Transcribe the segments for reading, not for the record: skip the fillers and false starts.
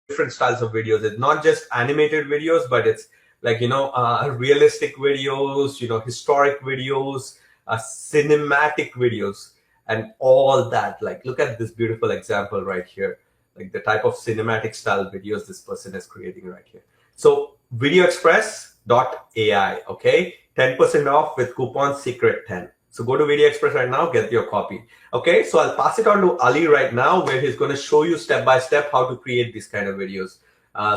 different styles of videos. It's not just animated videos, but it's like, realistic videos, historic videos, cinematic videos, and all that. Like, look at this beautiful example right here, like the type of cinematic style videos this person is creating right here. So VideoExpress.ai, okay, 10% off with coupon secret10. So go to VideoExpress right now, get your copy. Okay, so I'll pass it on to Ali right now, where he's going to show you step by step how to create these kind of videos.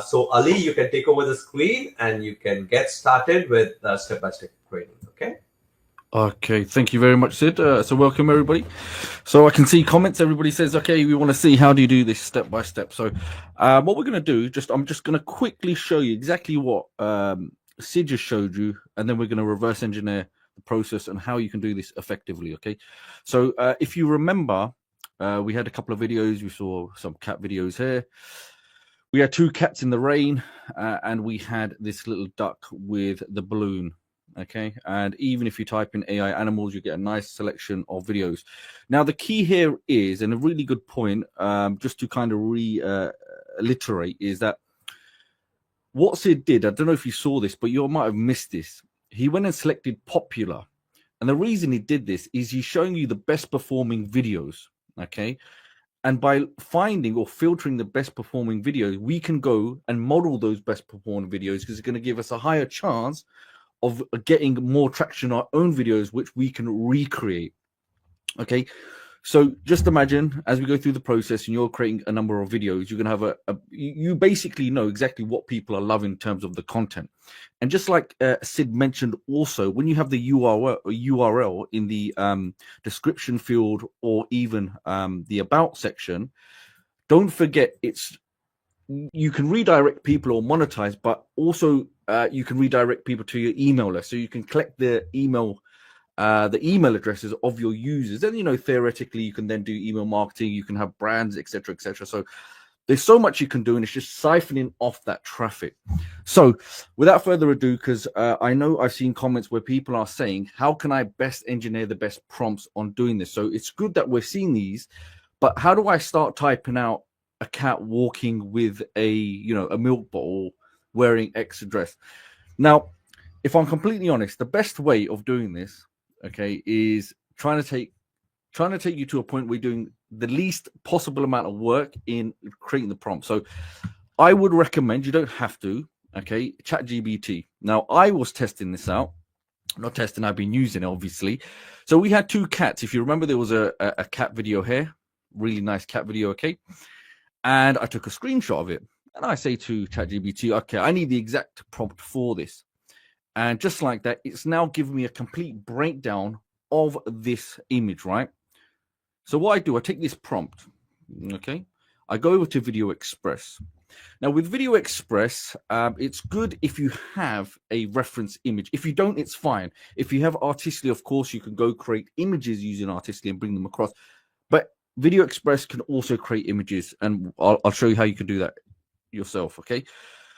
So Ali, you can take over the screen and you can get started with step by step training. Okay. Okay, thank you very much, Sid. So welcome everybody. So I can see comments. Everybody says, okay, we want to see how do you do this step by step. So what we're going to do, I'm just going to quickly show you exactly what Sid just showed you, and then we're going to reverse engineer the process and how you can do this effectively. Okay, so if you remember, we had a couple of videos. We saw some cat videos here. We had two cats in the rain, and we had this little duck with the balloon. Okay, and even if you type in AI animals, you get a nice selection of videos. Now, the key here is, and a really good point, just to kind of reiterate, is that what Sid did, I don't know if you saw this, but you might have missed this. He went and selected popular. And the reason he did this is he's showing you the best performing videos. Okay. And by finding or filtering the best performing videos, we can go and model those best performing videos, because it's going to give us a higher chance of getting more traction on our own videos, which we can recreate. Okay, so just imagine as we go through the process and you're creating a number of videos, you're going to have you basically know exactly what people are loving in terms of the content. And just like Sid mentioned also, when you have the URL in the description field or even the about section, don't forget you can redirect people or monetize, but also you can redirect people to your email list. So you can collect the email addresses of your users. And, theoretically, you can then do email marketing. You can have brands, etc., etc. So there's so much you can do, and it's just siphoning off that traffic. So without further ado, because I know I've seen comments where people are saying, how can I best engineer the best prompts on doing this? So it's good that we're seeing these, but how do I start typing out a cat walking with a milk bottle wearing X dress? Now, if I'm completely honest, the best way of doing this, okay, is trying to take you to a point where you're doing the least possible amount of work in creating the prompt. So I would recommend, you don't have to, okay, ChatGPT. Now, I was testing this out. Not testing, I've been using it, obviously. So we had two cats. If you remember, there was a cat video here, really nice cat video, okay? And I took a screenshot of it. And I say to ChatGPT, okay, I need the exact prompt for this. And just like that, it's now giving me a complete breakdown of this image, right? So what I do, I take this prompt, okay? I go over to VideoExpress. Now, with VideoExpress, it's good if you have a reference image. If you don't, it's fine. If you have Artistically, of course, you can go create images using Artistically and bring them across. But VideoExpress can also create images, and I'll show you how you can do that yourself, okay?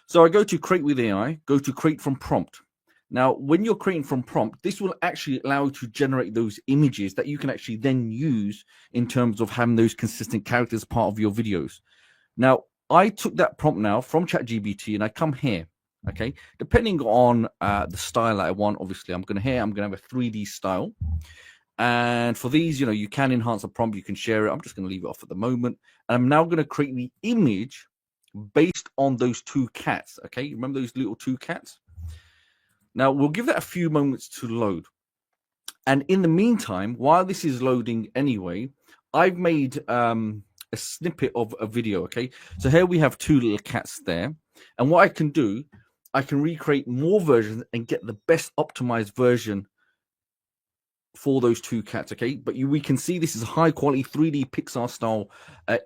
So I go to Create with AI, go to Create from Prompt. Now, when you're creating from prompt, this will actually allow you to generate those images that you can actually then use in terms of having those consistent characters part of your videos. Now, I took that prompt now from ChatGPT and I come here, okay? Depending on the style that I want, obviously, I'm going to have a 3D style. And for these, you can enhance a prompt, you can share it. I'm just going to leave it off at the moment. And I'm now going to create the image based on those two cats, okay? Remember those little two cats? Now, we'll give that a few moments to load. And in the meantime, while this is loading anyway, I've made a snippet of a video, okay? So here we have two little cats there. And what I can do, I can recreate more versions and get the best optimized version for those two cats, okay? But we can see this is a high quality 3D Pixar style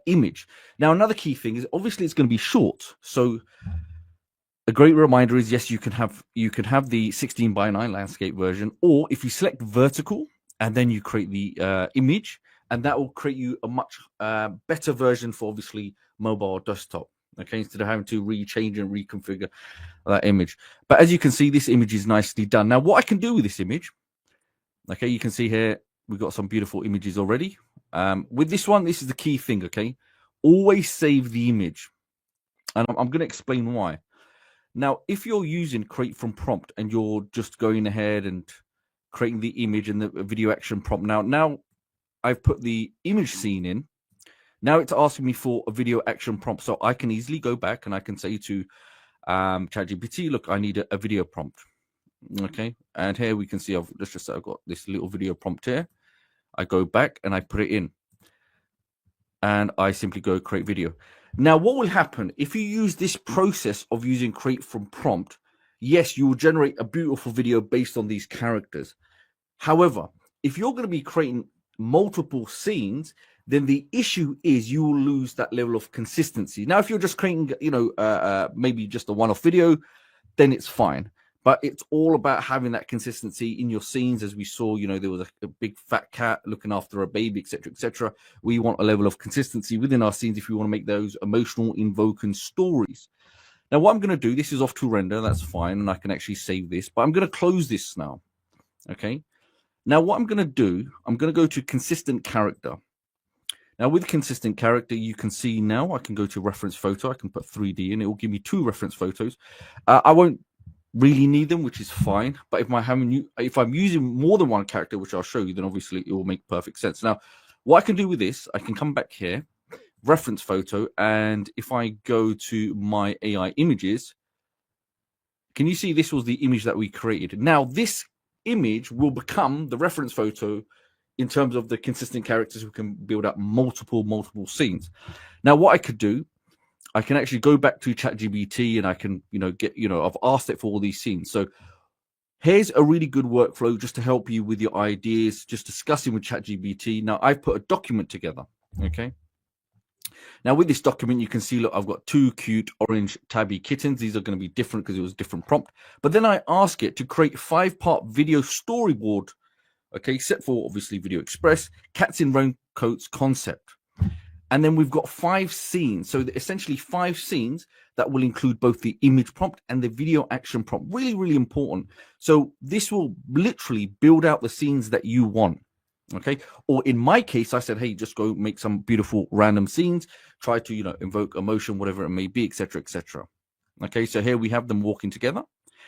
image. Now, another key thing is obviously it's going to be short. So a great reminder is, yes, you can have the 16:9 landscape version, or if you select vertical and then you create the image, and that will create you a much better version for obviously mobile or desktop, okay, instead of having to rechange and reconfigure that image. But as you can see, this image is nicely done. Now, what I can do with this image, okay, you can see here we've got some beautiful images already. With this one, this is the key thing, okay? Always save the image. And I'm going to explain why. Now, if you're using Create from Prompt and you're just going ahead and creating the image and the video action prompt, now I've put the image scene in. Now it's asking me for a video action prompt. So I can easily go back and I can say to ChatGPT, look, I need a video prompt. Okay. And here we can see I've got this little video prompt here. I go back and I put it in. And I simply go create video. Now, what will happen if you use this process of using Create from Prompt? Yes, you will generate a beautiful video based on these characters. However, if you're going to be creating multiple scenes, then the issue is you will lose that level of consistency. Now, if you're just creating, maybe just a one-off video, then it's fine. But it's all about having that consistency in your scenes. As we saw, there was a big fat cat looking after a baby, etc., etc. We want a level of consistency within our scenes if we want to make those emotional, invoking stories. Now, what I'm going to do, this is off to render. That's fine. And I can actually save this. But I'm going to close this now. Okay. Now, what I'm going to do, I'm going to go to consistent character. Now, with consistent character, you can see now I can go to reference photo. I can put 3D in. It will give me 2 reference photos. I won't really need them, which is fine. But if I'm using more than one character, which I'll show you, then obviously it will make perfect sense. Now, what I can do with this, I can come back here, reference photo, and if I go to my AI images, can you see this was the image that we created? Now, this image will become the reference photo in terms of the consistent characters who can build up multiple scenes. Now, what I could do, I can actually go back to ChatGPT and I can, I've asked it for all these scenes. So here's a really good workflow just to help you with your ideas, just discussing with ChatGPT. Now, I've put a document together, okay? Now, with this document, you can see, look, I've got 2 cute orange tabby kittens. These are going to be different because it was a different prompt. But then I ask it to create 5-part video storyboard, okay, set for, obviously, VideoExpress, cats in raincoats concept. And then we've got 5 scenes. So essentially 5 scenes that will include both the image prompt and the video action prompt. Really, really important. So this will literally build out the scenes that you want. Okay. Or in my case, I said, hey, just go make some beautiful random scenes. Try to, invoke emotion, whatever it may be, etc., etc. Okay. So here we have them walking together.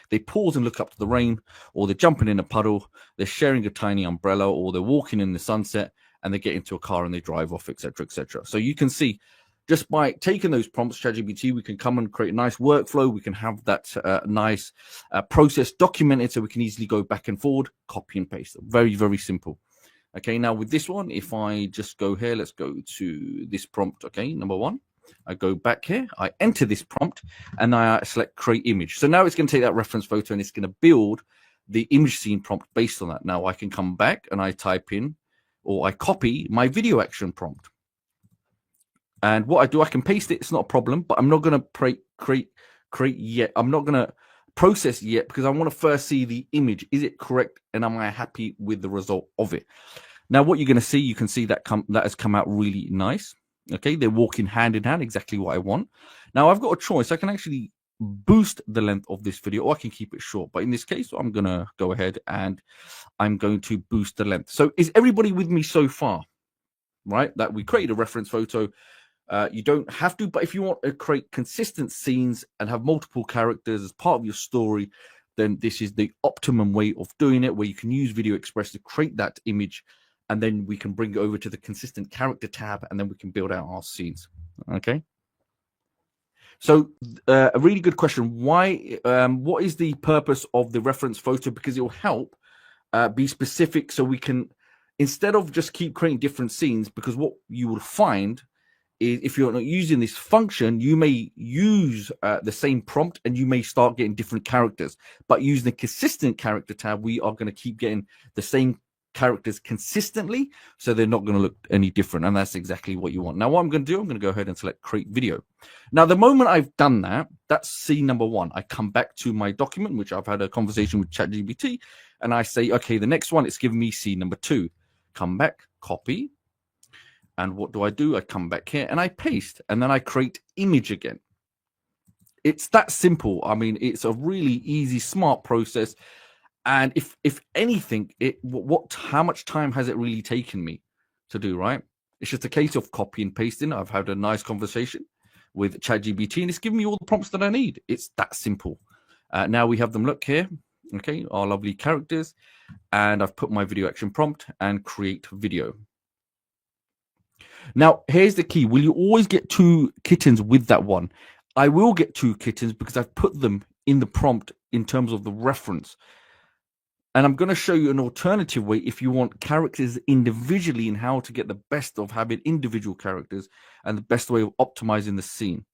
They pause and look up to the rain, or they're jumping in a puddle. They're sharing a tiny umbrella, or they're walking in the sunset. And they get into a car and they drive off, etc., etc. So you can see, just by taking those prompts, ChatGPT, we can come and create a nice workflow. We can have that nice process documented, so we can easily go back and forward, copy and paste. Very, very simple. Okay, now with this one, if I just go here, let's go to this prompt. Okay, number 1, I go back here, I enter this prompt, and I select create image. So now it's going to take that reference photo and it's going to build the image scene prompt based on that. Now I can come back and I type in, or I copy my video action prompt. And what I do, I can paste it. It's not a problem, but I'm not going to create yet. I'm not going to process yet because I want to first see the image. Is it correct? And am I happy with the result of it? Now, what you're going to see, you can see that has come out really nice. Okay, they're walking hand in hand, exactly what I want. Now, I've got a choice. I can actually boost the length of this video, or I can keep it short. But in this case, I'm going to go ahead and I'm going to boost the length. So is everybody with me so far? Right, that we created a reference photo. You don't have to, but if you want to create consistent scenes and have multiple characters as part of your story, then this is the optimum way of doing it, where you can use VideoExpress to create that image, and then we can bring it over to the consistent character tab, and then we can build out our scenes. Okay. So a really good question. Why? What is the purpose of the reference photo? Because it will help be specific, so we can, instead of just keep creating different scenes, because what you will find is if you're not using this function, you may use the same prompt and you may start getting different characters. But using the consistent character tab, we are going to keep getting the same characters consistently, so they're not going to look any different. And that's exactly what you want. Now, what I'm going to do, I'm going to go ahead and select create video. Now, the moment I've done that, that's scene number 1. I come back to my document, which I've had a conversation with ChatGPT, and I say, okay, the next one, it's giving me scene number 2. Come back, copy. And what do? I come back here and I paste, and then I create image again. It's that simple. I mean, it's a really easy, smart process. And if anything, how much time has it really taken me to do, right? It's just a case of copy and pasting. I've had a nice conversation with ChatGPT, and it's giving me all the prompts that I need. It's that simple. Now we have them, look here, okay, our lovely characters, and I've put my video action prompt and create video. Now, here's the key. Will you always get 2 kittens with that one? I will get 2 kittens because I've put them in the prompt in terms of the reference. And I'm going to show you an alternative way if you want characters individually and how to get the best of having individual characters and the best way of optimizing the scene.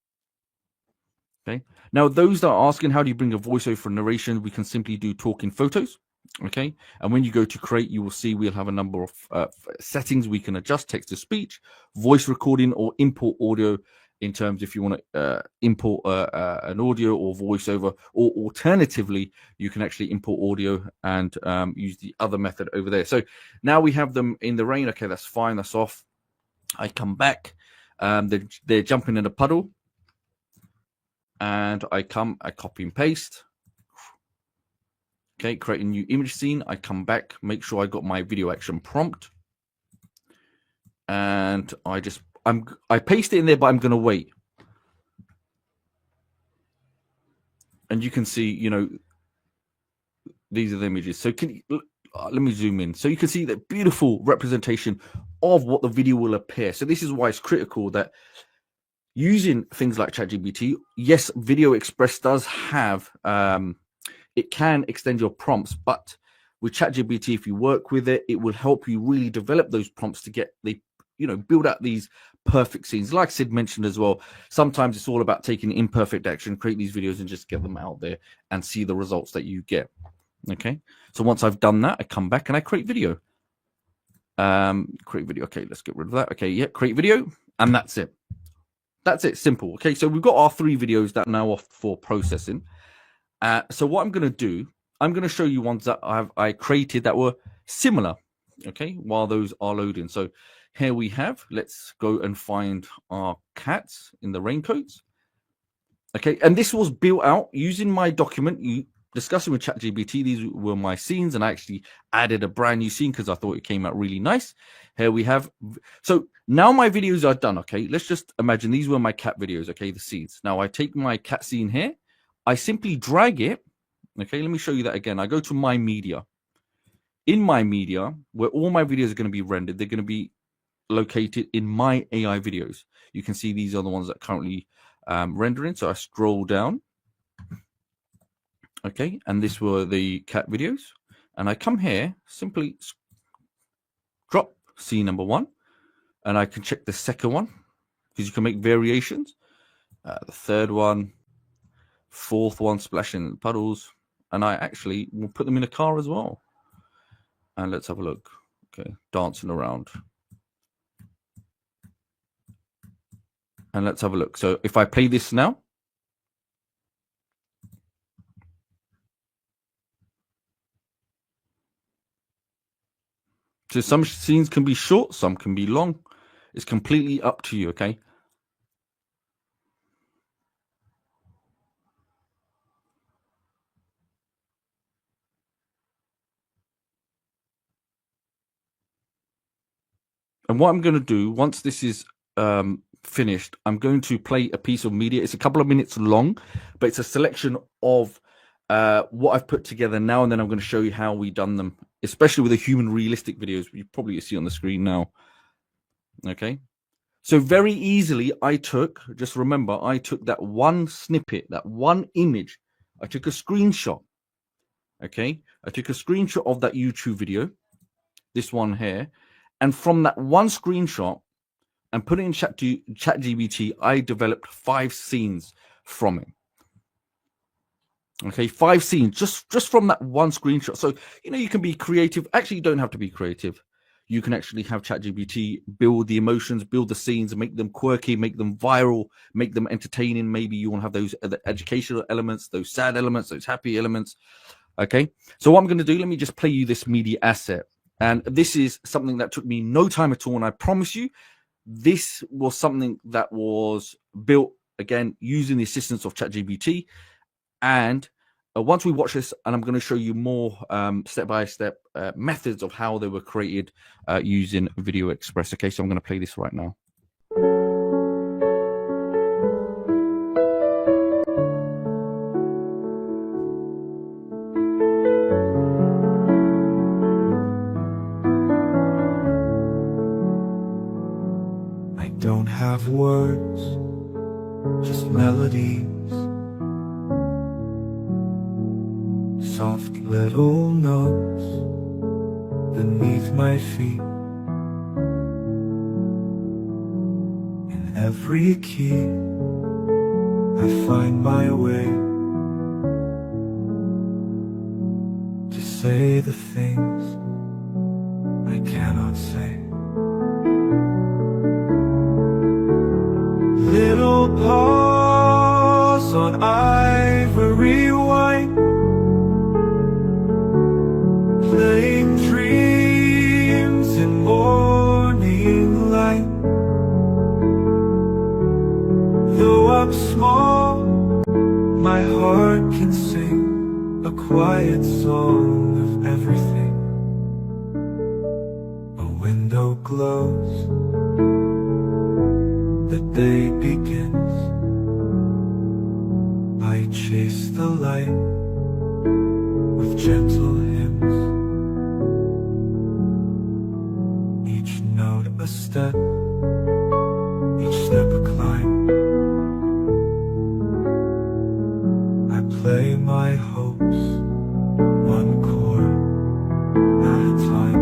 Okay. Now, those that are asking how do you bring a voiceover for narration, we can simply do talking photos. Okay. And when you go to create, you will see we'll have a number of settings. We can adjust text to speech, voice recording, or import audio in terms if you want to import an audio or voiceover, or alternatively, you can actually import audio and use the other method over there. So now we have them in the rain. Okay, that's fine. That's off. I come back. They're jumping in a puddle. And I copy and paste. Okay, create a new image scene. I come back, make sure I got my video action prompt. And I paste it in there, but I'm going to wait. And you can see, you know, these are the images. So let me zoom in. So you can see the beautiful representation of what the video will appear. So this is why it's critical that using things like ChatGPT, yes, VideoExpress does have, it can extend your prompts, but with ChatGPT, if you work with it, it will help you really develop those prompts to get build out these perfect scenes. Like Sid mentioned as well, sometimes it's all about taking imperfect action, create these videos and just get them out there and see the results that you get. Okay. So once I've done that, I come back and I create video. Create video. Okay, let's get rid of that. Okay, yeah, create video, and that's it. That's it, simple. Okay, so we've got our 3 videos that are now off for processing. So what I'm going to do, I'm going to show you ones that I created that were similar, okay, while those are loading. So here we have, let's go and find our cats in the raincoats. Okay, and this was built out using my document, discussing with ChatGPT. These were my scenes, and I actually added a brand new scene because I thought it came out really nice. Here we have, so now my videos are done. Okay, let's just imagine these were my cat videos. Okay, the scenes. Now I take my cat scene here, I simply drag it. Okay, let me show you that again. I go to my media. In my media, where all my videos are going to be rendered, they're going to be located in my AI videos. You can see these are the ones that are currently rendering. So I scroll down. Okay, and this were the cat videos. And I come here, simply drop scene number 1. And I can check the second one, because you can make variations. The third one, 4th one, splashing in the puddles. And I actually will put them in a car as well. And let's have a look. Okay, dancing around. And let's have a look. So if I play this now, so some scenes can be short, some can be long. It's completely up to you, okay? And what I'm going to do, once this is finished, I'm going to play a piece of media. It's a couple of minutes long, but it's a selection of what I've put together now, and then I'm going to show you how we done them, especially with the human realistic videos you probably see on the screen now. Okay, so very easily just remember, I took that one snippet, that one image, I took a screenshot. Okay, I took a screenshot of that YouTube video, this one here, and from that one screenshot and put it in ChatGPT, I developed 5 scenes from it. Okay, 5 scenes just from that one screenshot. So, you can be creative. Actually, you don't have to be creative. You can actually have ChatGPT build the emotions, build the scenes, make them quirky, make them viral, make them entertaining. Maybe you want to have those educational elements, those sad elements, those happy elements. Okay, so what I'm going to do, let me just play you this media asset. And this is something that took me no time at all. And I promise you, this was something that was built, again, using the assistance of ChatGPT. And once we watch this, and I'm going to show you more step-by-step methods of how they were created using VideoExpress. Okay, so I'm going to play this right now. have words, just melodies, soft little notes beneath my feet. In every key I find my way to say the things I cannot say. Little paws on ivory white, playing dreams in morning light. Though I'm small, my heart can sing a quiet song of everything. A window glows, the day begins. I chase the light with gentle hymns, each note a step, each step a climb. I play my hopes one chord at a time.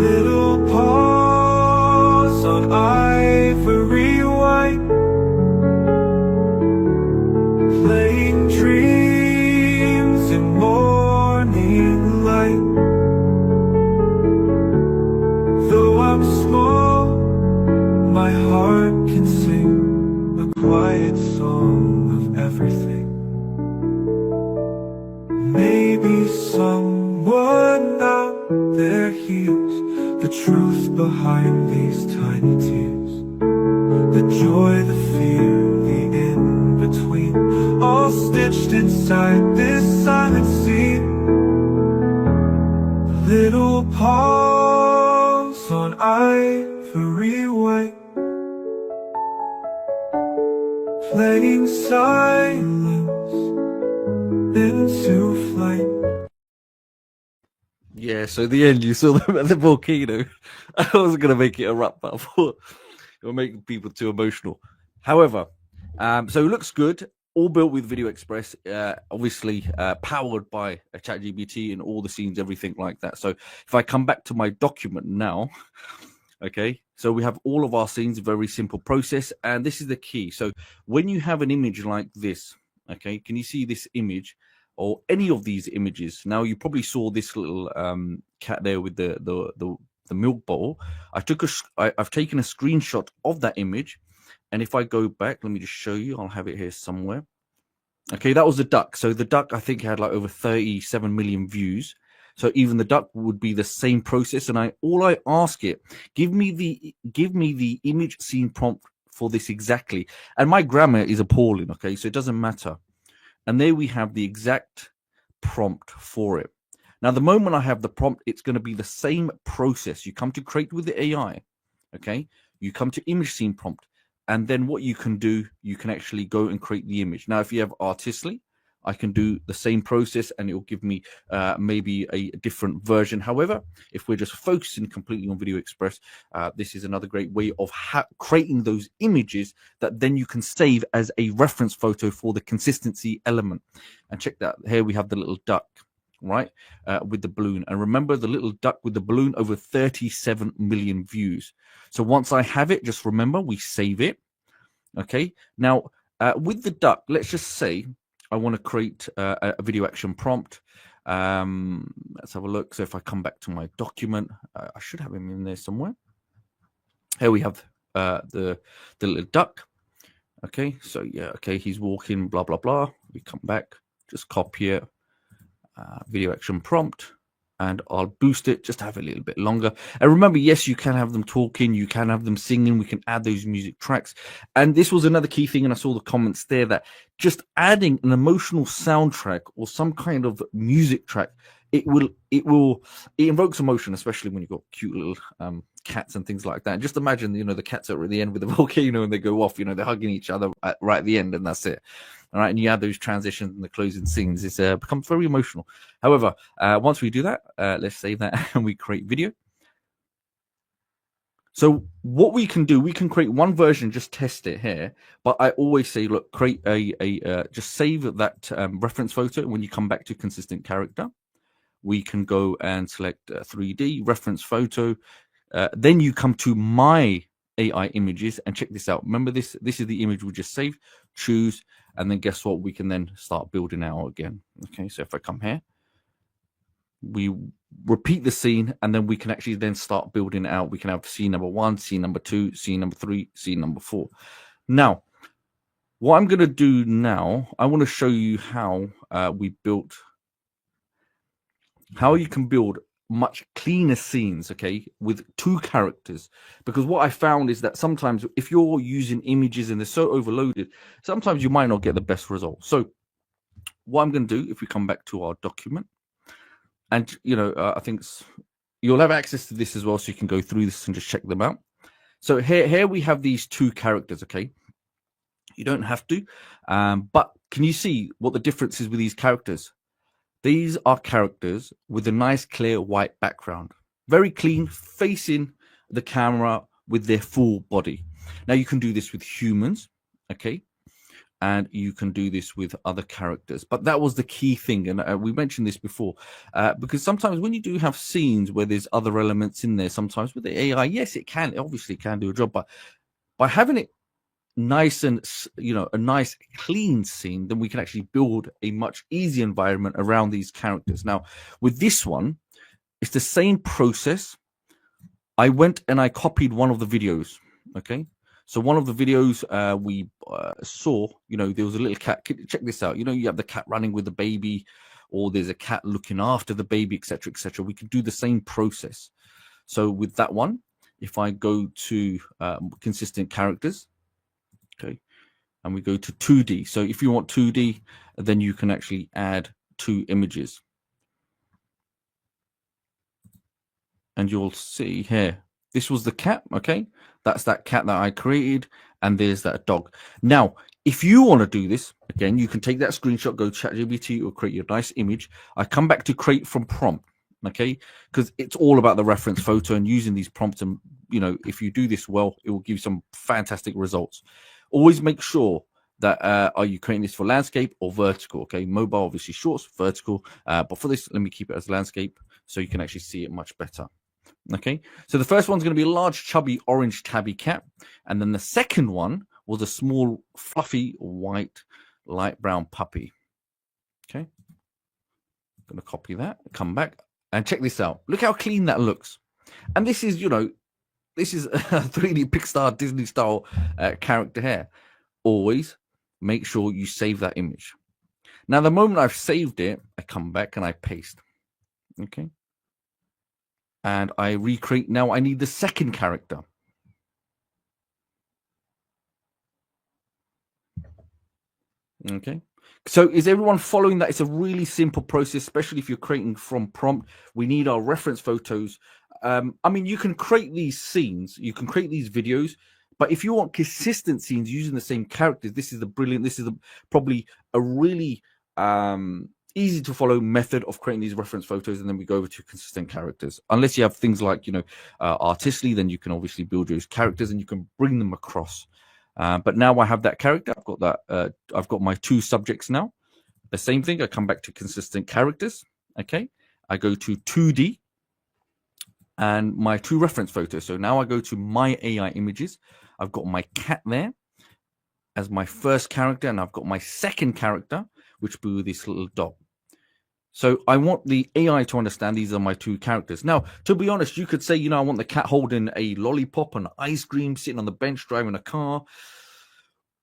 Little paws on ivory white, playing dreams in morning light. Though I'm small, my heart can sing a quiet song of everything. Maybe someone out there hears the truth behind these tiny tears, the joy, the fear, the in-between, all stitched inside this silent scene. Little paws on ivory white, playing silence into flight. Yeah, so the end, you saw them at the volcano. I wasn't going to make it a rap, but I thought it would make people too emotional. However, so it looks good, all built with VideoExpress, obviously powered by a ChatGPT and all the scenes, everything like that. So if I come back to my document now, okay, so we have all of our scenes, very simple process, and this is the key. So when you have an image like this, okay, can you see this image? Or any of these images. Now you probably saw this little cat there with the milk bowl. I've taken a screenshot of that image, and if I go back, let me just show you. I'll have it here somewhere. Okay, that was the duck. So the duck, I think, had like over 37 million views. So even the duck would be the same process. And all I ask it, give me the image scene prompt for this exactly. And my grammar is appalling. Okay, so it doesn't matter. And there we have the exact prompt for it. Now, the moment I have the prompt, it's going to be the same process. You come to create with the AI, okay? You come to image scene prompt. And then what you can do, you can actually go and create the image. Now, if you have Artistly, I can do the same process and it will give me maybe a different version. However, if we're just focusing completely on VideoExpress, this is another great way of creating those images that then you can save as a reference photo for the consistency element. And check that. Here we have the little duck, right, with the balloon. And remember, the little duck with the balloon, over 37 million views. So once I have it, just remember, we save it. Okay. Now, with the duck, let's just say I want to create a video action prompt. Let's have a look. So if I come back to my document, I should have him in there somewhere. Here we have the little duck. Okay, so yeah, okay, he's walking, blah, blah, blah. We come back, just copy it, video action prompt, and I'll boost it, just have it a little bit longer. And remember, yes, you can have them talking, you can have them singing, we can add those music tracks. And this was another key thing, and I saw the comments there, that just adding an emotional soundtrack or some kind of music track, it invokes emotion, especially when you've got cute little cats and things like that. And just imagine, the cats are at the end with the volcano and they go off, they're hugging each other right at the end, and that's it. All right, and you add those transitions and the closing scenes. It's becomes very emotional. However, once we do that, let's save that and we create video. So what we can do, we can create one version, just test it here. But I always say, look, create just save that reference photo. And when you come back to consistent character, we can go and select 3D reference photo. Then you come to my AI images and check this out. Remember this is the image we just saved. Choose, and then guess what? We can then start building out again. Okay, so if I come here, we repeat the scene, and then we can actually then start building out. We can have scene number 1, scene number 2, scene number 3, scene number 4. Now, what I'm going to do now, I want to show you how how you can build much cleaner scenes, okay, with 2 characters. Because what I found is that sometimes if you're using images and they're so overloaded, sometimes you might not get the best result. So what I'm going to do, if we come back to our document, and I think you'll have access to this as well, so you can go through this and just check them out. So here we have these 2 characters, okay. You don't have to, but can you see what the difference is with these characters? These are characters with a nice clear white background, very clean, facing the camera with their full body. Now you can do this with humans, okay, and you can do this with other characters. But that was the key thing, and we mentioned this before, because sometimes when you do have scenes where there's other elements in there, sometimes with the AI, yes, it obviously can do a job, but by having it nice and a nice clean scene, then we can actually build a much easier environment around these characters. Now with this one, it's the same process. I went and I copied one of the videos, okay. So one of the videos we saw, there was a little cat. Check this out. You have the cat running with the baby, or there's a cat looking after the baby, etc., etc. We can do the same process. So with that one, if I go to consistent characters, okay, and we go to 2D. So if you want 2D, then you can actually add 2 images. And you'll see here, this was the cat, okay? That's that cat that I created, and there's that dog. Now, if you want to do this, again, you can take that screenshot, go to ChatGPT, or create your nice image. I come back to create from prompt, okay? Because it's all about the reference photo and using these prompts. And, if you do this well, it will give you some fantastic results. Always make sure that are you creating this for landscape or vertical, okay? Mobile, obviously shorts, vertical. But for this, let me keep it as landscape so you can actually see it much better. Okay, so the first one's going to be a large, chubby, orange tabby cat. And then the second one was a small, fluffy, white, light brown puppy. Okay, I'm going to copy that, come back, and check this out. Look how clean that looks. And this is, this is a 3D Pixar Disney style character here. Always make sure you save that image. Now, the moment I've saved it, I come back and I paste. Okay. And I recreate. Now I need the second character. Okay. So is everyone following that? It's a really simple process, especially if you're creating from prompt. We need our reference photos. I mean, you can create these scenes, you can create these videos, but if you want consistent scenes using the same characters, this is probably a really easy to follow method of creating these reference photos. And then we go over to consistent characters. Unless you have things like, Artistly, then you can obviously build those characters and you can bring them across. But now I have that character. I've got that. I've got my 2 subjects now. The same thing. I come back to consistent characters. Okay. I go to 2D and my 2 reference photos. So now I go to my AI images. I've got my cat there as my first character, and I've got my second character, which will be this little dog. So I want the AI to understand these are my 2 characters. Now, to be honest, you could say, I want the cat holding a lollipop and ice cream, sitting on the bench, driving a car,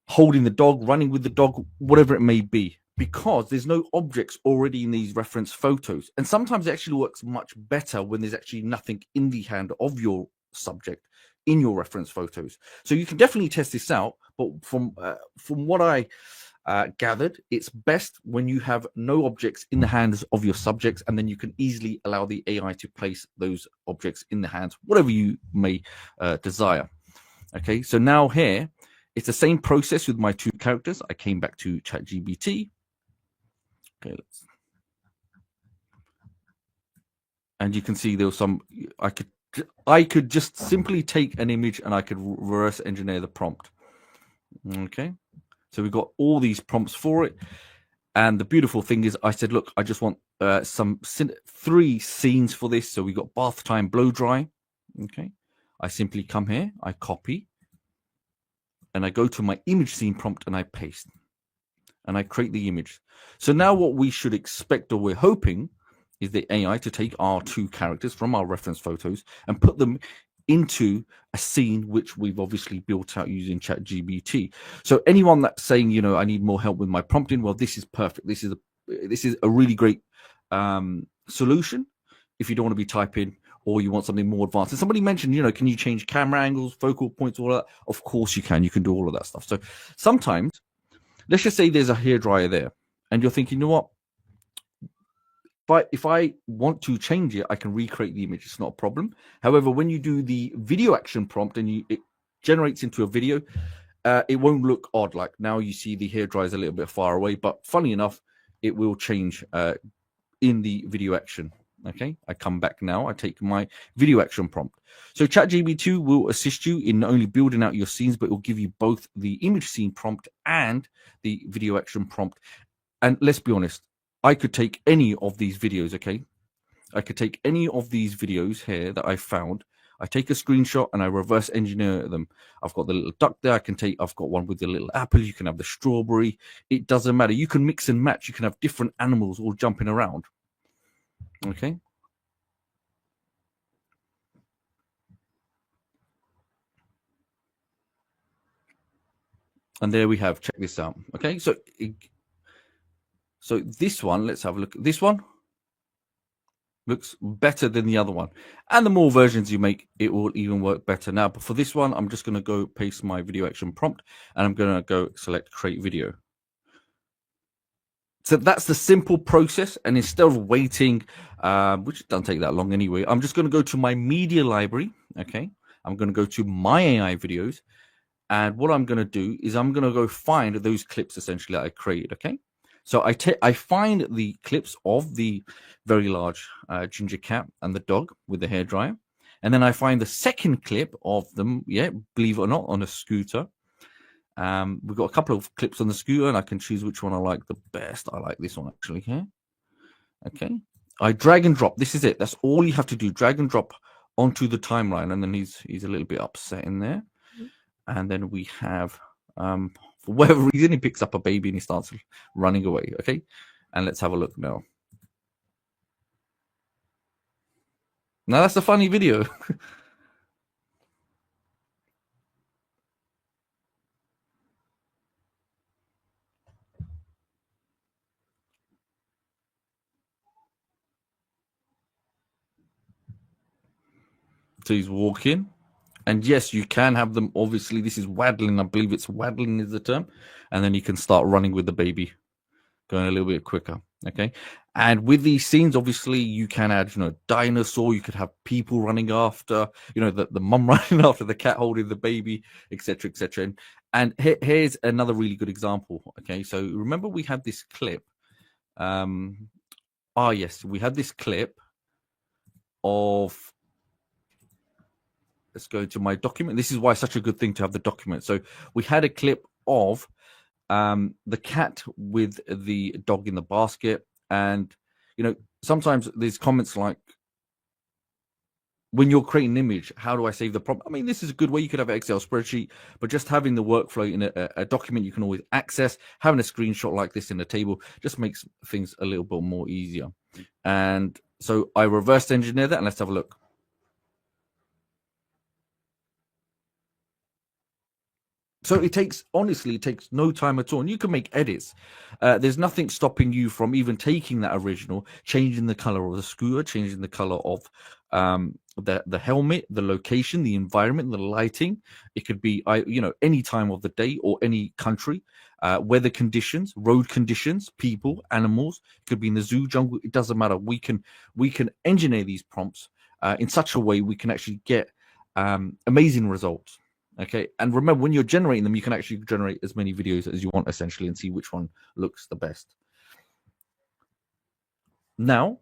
holding the dog, running with the dog, whatever it may be, because there's no objects already in these reference photos. And sometimes it actually works much better when there's actually nothing in the hand of your subject in your reference photos. So you can definitely test this out. But from what I gathered, it's best when you have no objects in the hands of your subjects, and then you can easily allow the AI to place those objects in the hands, whatever you may desire. Okay, so now here, it's the same process with my 2 characters. I came back to ChatGPT. Okay, and you can see there was some, I could I could just simply take an image and I could reverse engineer the prompt. Okay, so we've got all these prompts for it. And the beautiful thing is I said, look, I just want 3 scenes for this. So we got bath time, blow dry. Okay, I simply come here, I copy, and I go to my image scene prompt and I paste, and I create the image. So now what we should expect, or we're hoping, is the AI to take our 2 characters from our reference photos and put them into a scene which we've obviously built out using ChatGPT. So anyone that's saying, you know, I need more help with my prompting, well, this is perfect. This is a really great solution if you don't want to be typing or you want something more advanced. And somebody mentioned, you know, can you change camera angles, focal points, all that? Of course you can. You can do all of that stuff. So sometimes, let's just say there's a hairdryer there, and you're thinking, you know what? But if I want to change it, I can recreate the image. It's not a problem. However, when you do the video action prompt and it generates into a video, it won't look odd. Like now you see the hairdryer is a little bit far away, but funny enough, it will change in the video action. Okay, I come back now. I take my video action prompt. So ChatGPT will assist you in not only building out your scenes, but it will give you both the image scene prompt and the video action prompt. And let's be honest, I could take any of these videos, okay? I could take any of these videos here that I found. I take a screenshot and I reverse engineer them. I've got the little duck there. I've got one with the little apple. You can have the strawberry. It doesn't matter. You can mix and match. You can have different animals all jumping around. Okay. And there we have, check this out. Okay. So this one, let's have a look at this one. Looks better than the other one. And the more versions you make, it will even work better. Now, but for this one, I'm just going to go paste my video action prompt and I'm going to go select create video. So that's the simple process. And instead of waiting, which doesn't take that long anyway, I'm just going to go to my media library. Okay. I'm going to go to my AI videos. And what I'm going to do is I'm going to go find those clips essentially that I created. Okay. So I find the clips of the very large ginger cat and the dog with the hairdryer. And then I find the second clip of them, yeah, believe it or not, on a scooter. We've got a couple of clips on the scooter, and I can choose which one I like the best. I like this one, actually, here. Okay. I drag and drop. This is it. That's all you have to do. Drag and drop onto the timeline. And then he's a little bit upset in there. And then we have... for whatever reason, he picks up a baby and he starts running away. Okay. And let's have a look now. Now that's a funny video. So he's walking. And yes, you can have them. Obviously, this is waddling. I believe it's waddling is the term. And then you can start running with the baby, going a little bit quicker. Okay. And with these scenes, obviously, you can add, you know, dinosaur. You could have people running after, you know, the mum running after the cat holding the baby, etc., etc. And here's another really good example. Okay. So remember we had this clip. Yes, we had this clip of... Let's go to my document. This is why it's such a good thing to have the document. So we had a clip of the cat with the dog in the basket. And, you know, sometimes there's comments like, when you're creating an image, how do I save the prompt? I mean, this is a good way. You could have an Excel spreadsheet, but just having the workflow in a document you can always access, having a screenshot like this in the table just makes things a little bit more easier. And so I reversed engineer that, and let's have a look. So it takes no time at all. And you can make edits. There's nothing stopping you from even taking that original, changing the color of the scooter, changing the color of the helmet, the location, the environment, the lighting. It could be, any time of the day or any country, weather conditions, road conditions, people, animals. It could be in the zoo, jungle. It doesn't matter. We can engineer these prompts in such a way we can actually get amazing results. Okay, and remember, when you're generating them, you can actually generate as many videos as you want, essentially, and see which one looks the best. Now,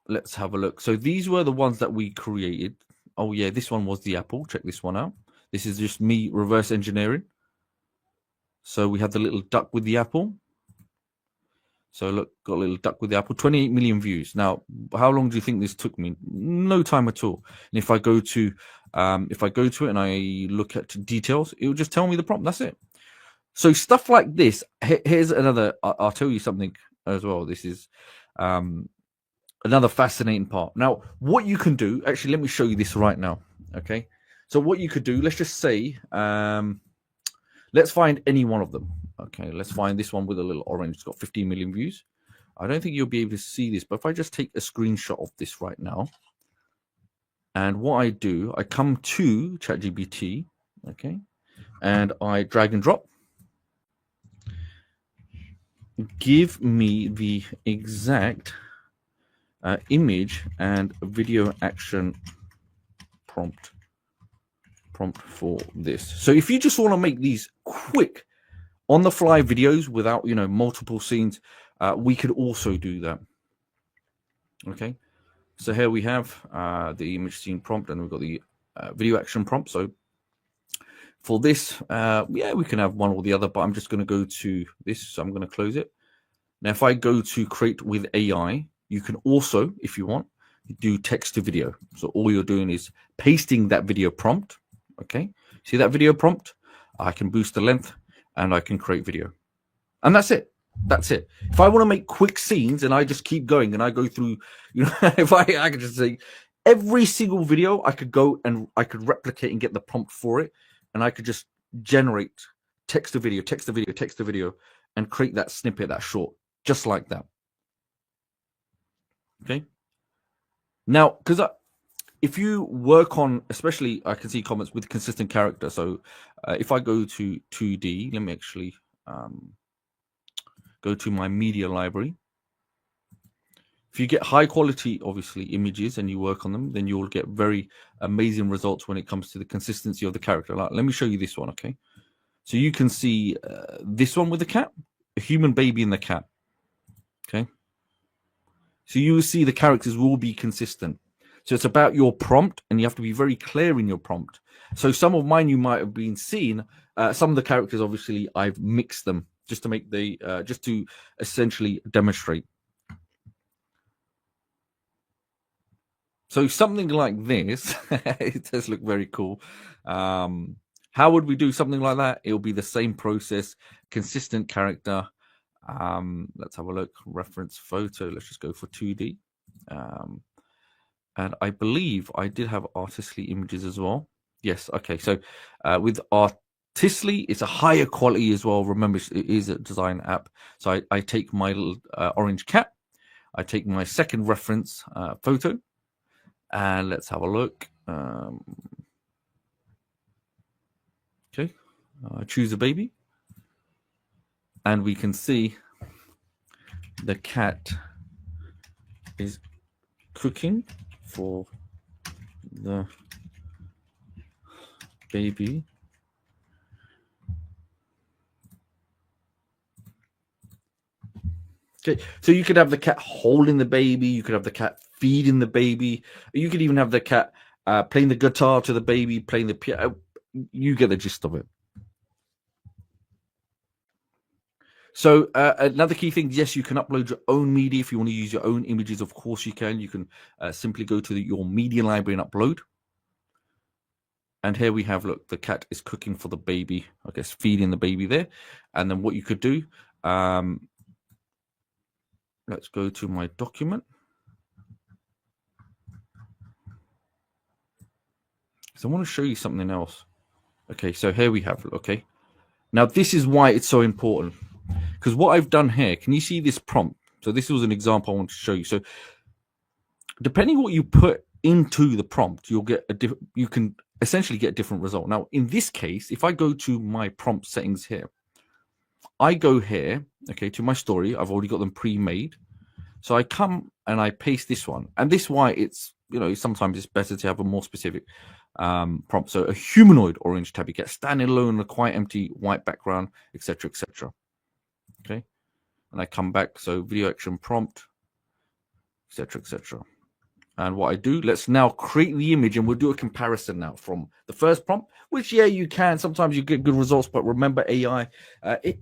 let's have a look. So these were the ones that we created. Oh yeah, this one was the apple. Check this one out. This is just me reverse engineering. So we had the little duck with the apple. So look, got a little duck with the apple. 28 million views. Now, how long do you think this took me? No time at all. And if I go to it and I look at details, it will just tell me the prompt. That's it. So stuff like this. Here's another. I'll tell you something as well. This is another fascinating part. Now, what you can do. Actually, let me show you this right now. Okay. So what you could do. Let's just say. Let's find any one of them. Okay, let's find this one with a little orange. It's got 15 million views. I don't think you'll be able to see this, but if I just take a screenshot of this right now, and what I do, I come to ChatGPT, okay, and I drag and drop. Give me the exact image and video action prompt for this. So if you just want to make these quick on the fly videos without, you know, multiple scenes, we could also do that. Okay, so here we have the image scene prompt, and we've got the video action prompt. So for this, yeah, we can have one or the other, but I'm just going to go to this, so I'm going to close it. Now, if I go to create with AI, you can also, if you want, do text to video. So all you're doing is pasting that video prompt. Okay, see that video prompt? I can boost the length and I can create video. And that's it. That's it. If I want to make quick scenes and I just keep going and I go through, you know, if I could just say every single video, I could go and I could replicate and get the prompt for it. And I could just generate text to video, text to video, text to video, and create that snippet, that short, just like that. Okay. Now, because if you work on, especially I can see comments with consistent character. So if I go to 2D, let me actually go to my media library. If you get high quality, obviously, images and you work on them, then you'll get very amazing results when it comes to the consistency of the character. Like, let me show you this one, okay? So you can see this one with the cat, a human baby and the cat, okay? So you will see the characters will be consistent. So it's about your prompt, and you have to be very clear in your prompt. So some of mine you might have been seeing. Some of the characters, obviously, I've mixed them just to make the just to essentially demonstrate. So something like this, it does look very cool. How would we do something like that? It will be the same process, consistent character. Let's have a look. Reference photo. Let's just go for 2D. And I believe I did have Artistly images as well. Yes. Okay. So with Artistly, it's a higher quality as well. Remember, it is a design app. So I take my little orange cat. I take my second reference photo. And let's have a look. Okay. Choose a baby. And we can see the cat is cooking for the baby. Okay, so you could have the cat holding the baby, you could have the cat feeding the baby, you could even have the cat playing the guitar to the baby, playing the piano. You get the gist of it. So another key thing, yes, you can upload your own media. If you want to use your own images, of course you can. You can simply go to your media library and upload. And here we have, look, the cat is cooking for the baby, I guess, feeding the baby there. And then what you could do, let's go to my document. So I want to show you something else. Okay, so here we have, okay. Now this is why it's so important. Because what I've done here, can you see this prompt? So this was an example I want to show you. So depending what you put into the prompt, you'll get you can essentially get a different result. Now, in this case, if I go to my prompt settings here, I go here, okay, to my story. I've already got them pre-made. So I come and I paste this one. And this is why it's, you know, sometimes it's better to have a more specific prompt. So a humanoid orange tabby cat standing alone in a quiet, empty white background, etc., etc. Okay, and I come back. So video action prompt, etc., etc. And what I do, let's now create the image, and we'll do a comparison now from the first prompt, which, yeah, you can. Sometimes you get good results, but remember AI, it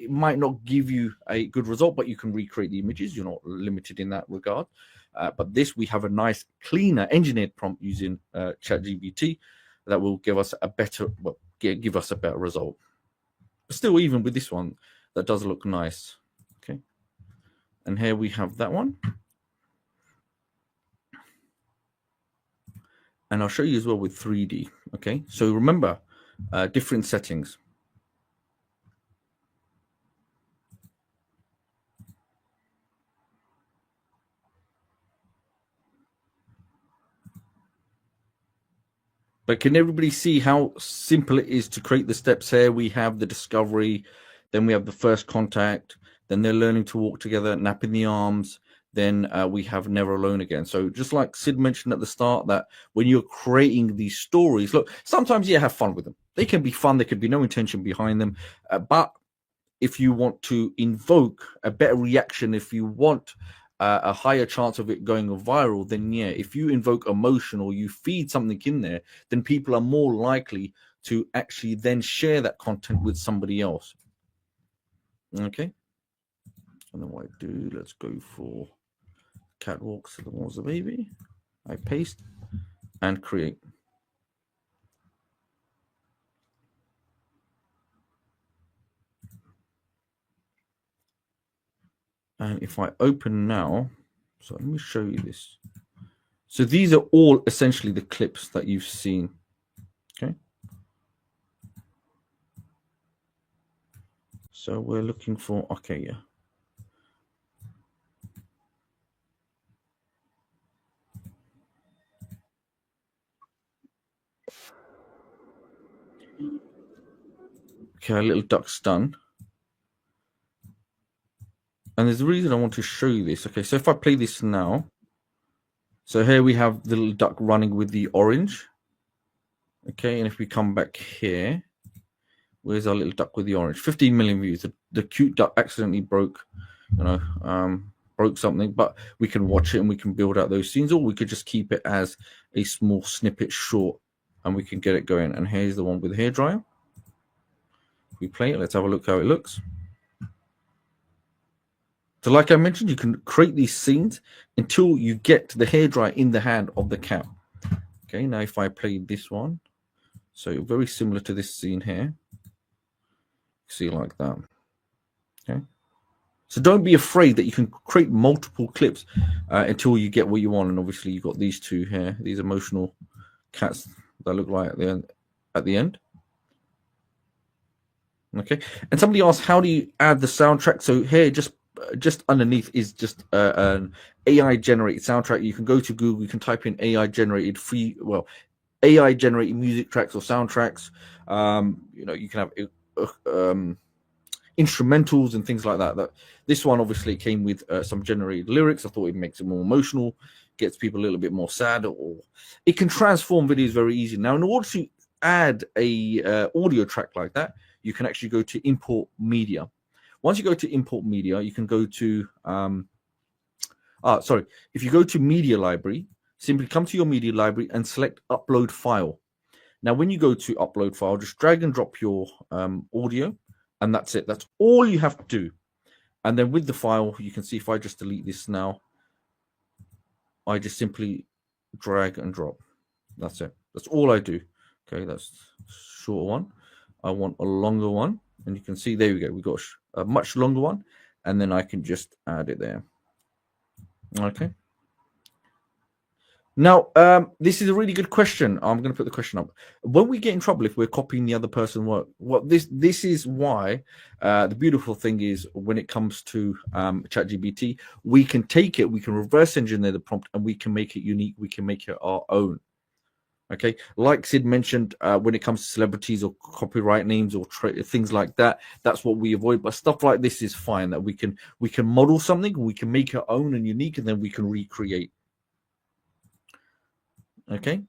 might not give you a good result, but you can recreate the images. You're not limited in that regard. But this, we have a nice, cleaner, engineered prompt using ChatGPT that will give us a better, give us a better result. But still, even with this one, that does look nice. Okay. And here we have that one. And I'll show you as well with 3D. Okay, so remember, different settings. But can everybody see how simple it is to create the steps here? We have the discovery, then we have the first contact, then they're learning to walk together, napping the arms, then we have never alone again. So just like Sid mentioned at the start, that when you're creating these stories, look, sometimes you have fun with them. They can be fun. There could be no intention behind them. But if you want to invoke a better reaction, if you want a higher chance of it going viral, then yeah, if you invoke emotion or you feed something in there, then people are more likely to actually then share that content with somebody else. Okay. And then what I do, let's go for catwalks to the walls of the baby. I paste and create. And if I open now, so let me show you this. So these are all essentially the clips that you've seen. Okay. So we're looking for, okay, yeah. Okay, our little duck's done. And there's a reason I want to show you this. Okay, so if I play this now, so here we have the little duck running with the orange. Okay, and if we come back here, where's our little duck with the orange? 15 million views. The cute duck accidentally broke, broke something, but we can watch it and we can build out those scenes, or we could just keep it as a small snippet short and we can get it going. And here's the one with the hairdryer. We play it. Let's have a look how it looks. So like I mentioned, you can create these scenes until you get the hairdryer in the hand of the cat. Okay, now if I play this one, so very similar to this scene here. See, like that. Okay. So don't be afraid that you can create multiple clips until you get what you want. And obviously you've got these two here, these emotional cats that look like at the end. Okay. And somebody asked, how do you add the soundtrack? So here, just underneath is just an AI generated soundtrack. You can go to Google, you can type in AI generated AI generated music tracks or soundtracks. You can have instrumentals and things like that. This one obviously came with some generated lyrics. I thought it makes it more emotional, gets people a little bit more sad, or it can transform videos very easily. Now, in order to add a audio track like that, you can actually go to import media. Once you go to import media, you can go to if you go to media library, simply come to your media library and select upload file. Now, when you go to upload file, just drag and drop your audio, and that's it. That's all you have to do. And then with the file, you can see if I just delete this now, I just simply drag and drop. That's it. That's all I do. Okay, that's a short one. I want a longer one. And you can see, there we go. We've got a much longer one. And then I can just add it there. Okay. Now, this is a really good question. I'm going to put the question up. When we get in trouble if we're copying the other person's work, this is why the beautiful thing is when it comes to ChatGPT, we can take it, we can reverse engineer the prompt, and we can make it unique. We can make it our own. Okay, like Sid mentioned, when it comes to celebrities or copyright names or things like that, that's what we avoid. But stuff like this is fine. That we can model something, we can make our own and unique, and then we can recreate. Okay.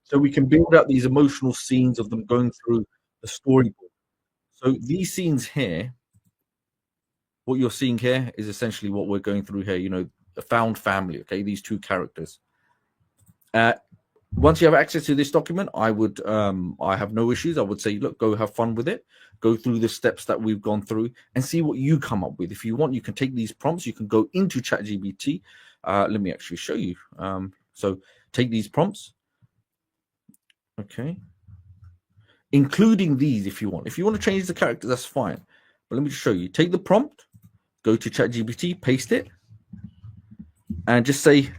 So we can build out these emotional scenes of them going through the storyboard. So these scenes here, what you're seeing here is essentially what we're going through here, you know, a found family, okay, these two characters. Once you have access to this document, I have no issues. I would say, look, go have fun with it. Go through the steps that we've gone through and see what you come up with. If you want, you can take these prompts. You can go into ChatGPT. Let me actually show you. So take these prompts. Okay. Including these if you want. If you want to change the character, that's fine. But let me just show you. Take the prompt, go to ChatGPT, paste it, and just say,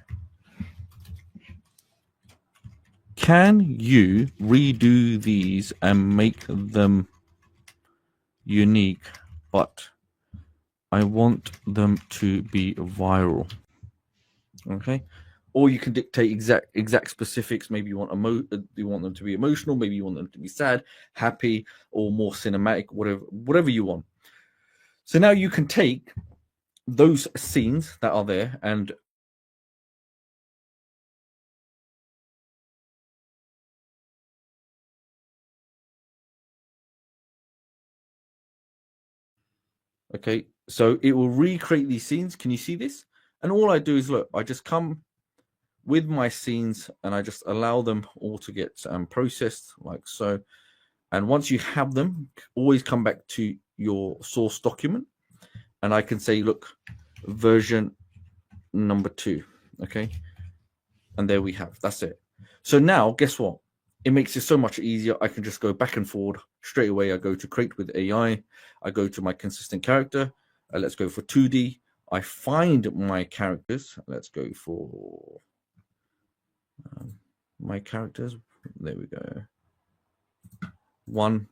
can you redo these and make them unique, but I want them to be viral? Okay. Or you can dictate exact specifics. Maybe you want them to be emotional, maybe you want them to be sad, happy, or more cinematic, whatever you want. So now you can take those scenes that are there and okay, so it will recreate these scenes. Can you see this? And all I do is look, I just come with my scenes and I just allow them all to get processed like so. And once you have them, always come back to your source document and I can say, look, version number 2. Okay. And there we have, that's it. So now guess what? It makes it so much easier. I can just go back and forward straight away. I go to create with AI. I go to my consistent character. Let's go for 2D. I find my characters. Let's go for my characters. There we go. 1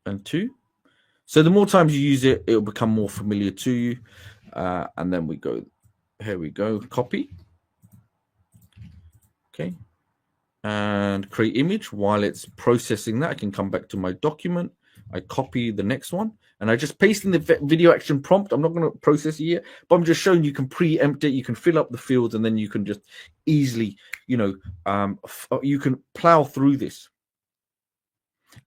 and 2. So the more times you use it, it'll become more familiar to you. And then we go, here we go, copy. Okay. And create image. While it's processing that, I can come back to my document. I copy the next one and I just paste in the video action prompt. I'm not going to process it yet, but I'm just showing you can preempt it. You can fill up the fields and then you can just easily, you know, you can plow through this.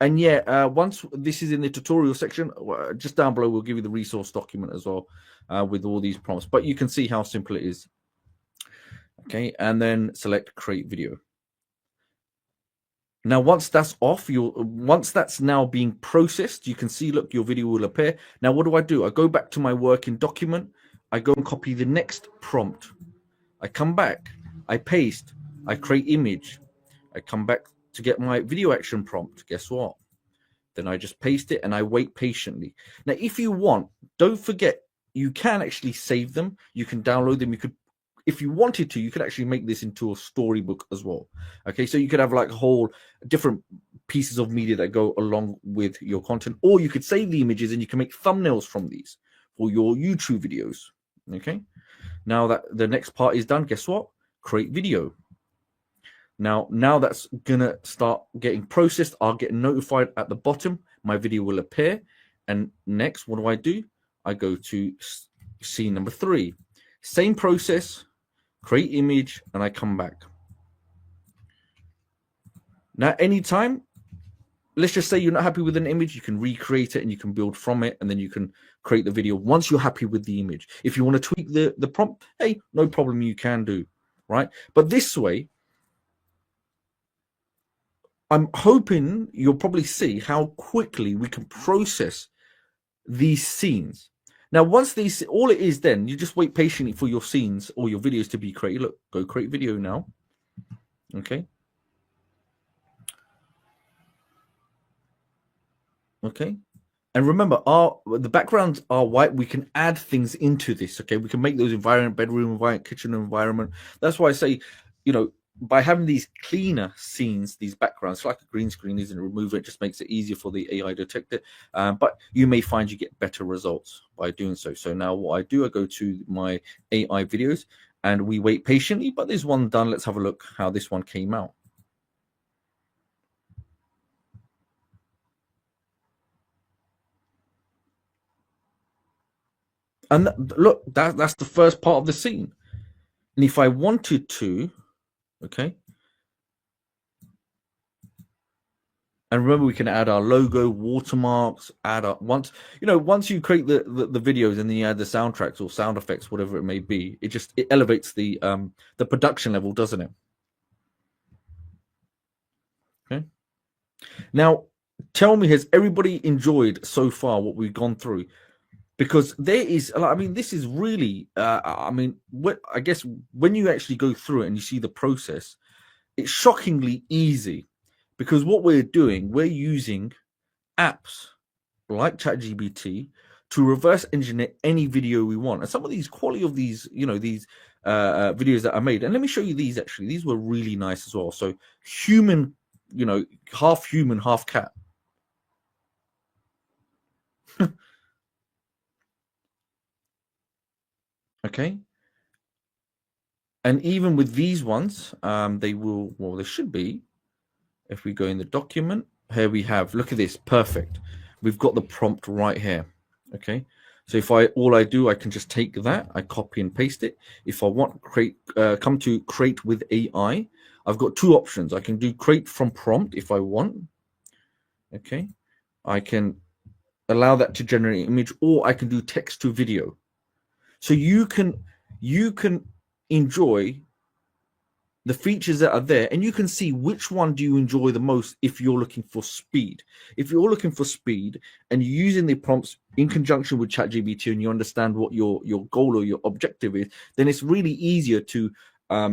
And yeah, once this is in the tutorial section, just down below, we'll give you the resource document as well with all these prompts, but you can see how simple it is. Okay, and then select create video. Now, once that's off, once that's now being processed, you can see, look, your video will appear. Now, what do? I go back to my working document. I go and copy the next prompt. I come back, I paste, I create image. I come back to get my video action prompt. Guess what? Then I just paste it and I wait patiently. Now, if you want, don't forget, you can actually save them. You can download them. You could, if you wanted to, you could actually make this into a storybook as well. Okay, so you could have like a whole different pieces of media that go along with your content, or you could save the images and you can make thumbnails from these for your YouTube videos. Okay, now that the next part is done, guess what? Create video. Now that's gonna start getting processed. I'll get notified at the bottom. My video will appear. And next, what do? I go to scene number 3. Same process. Create image, and I come back. Now, anytime, let's just say you're not happy with an image, you can recreate it and you can build from it, and then you can create the video once you're happy with the image. If you want to tweak the prompt, hey, no problem, you can do, right? But this way, I'm hoping you'll probably see how quickly we can process these scenes. Now, once these, all it is then, you just wait patiently for your scenes or your videos to be created. Look, go create video now. Okay. Okay. And remember, the backgrounds are white. We can add things into this. Okay. We can make those environment, bedroom environment, kitchen environment. That's why I say, you know, by having these cleaner scenes, these backgrounds, like a green screen isn't remove it, just makes it easier for the AI to detect it. But you may find you get better results by doing so. So now what I do, I go to my AI videos and we wait patiently, but there's one done. Let's have a look how this one came out. And look, that's the first part of the scene. And if I wanted to, okay, And remember, we can add our logo, watermarks, add our once you create the videos and then you add the soundtracks or sound effects, whatever it may be, it elevates the production level, doesn't it? Okay. Now, tell me, has everybody enjoyed so far what we've gone through? Because there is, I mean, this is really, I mean, I guess when you actually go through it and you see the process, it's shockingly easy. Because what we're doing, we're using apps like ChatGPT to reverse engineer any video we want. And some of these quality of these, these videos that I made, and let me show you these. Actually, these were really nice as well. So human, half human, half cat. Okay. And even with these ones, they should be. If we go in the document, here we have, look at this, perfect. We've got the prompt right here. Okay. So if all I do, I can just take that, I copy and paste it. If I want come to create with AI, I've got two options. I can do create from prompt if I want. Okay. I can allow that to generate an image, or I can do text to video. So you can enjoy the features that are there, and you can see which one do you enjoy the most if you're looking for speed. If you're looking for speed and you're using the prompts in conjunction with ChatGPT and you understand what your goal or your objective is, then it's really easier to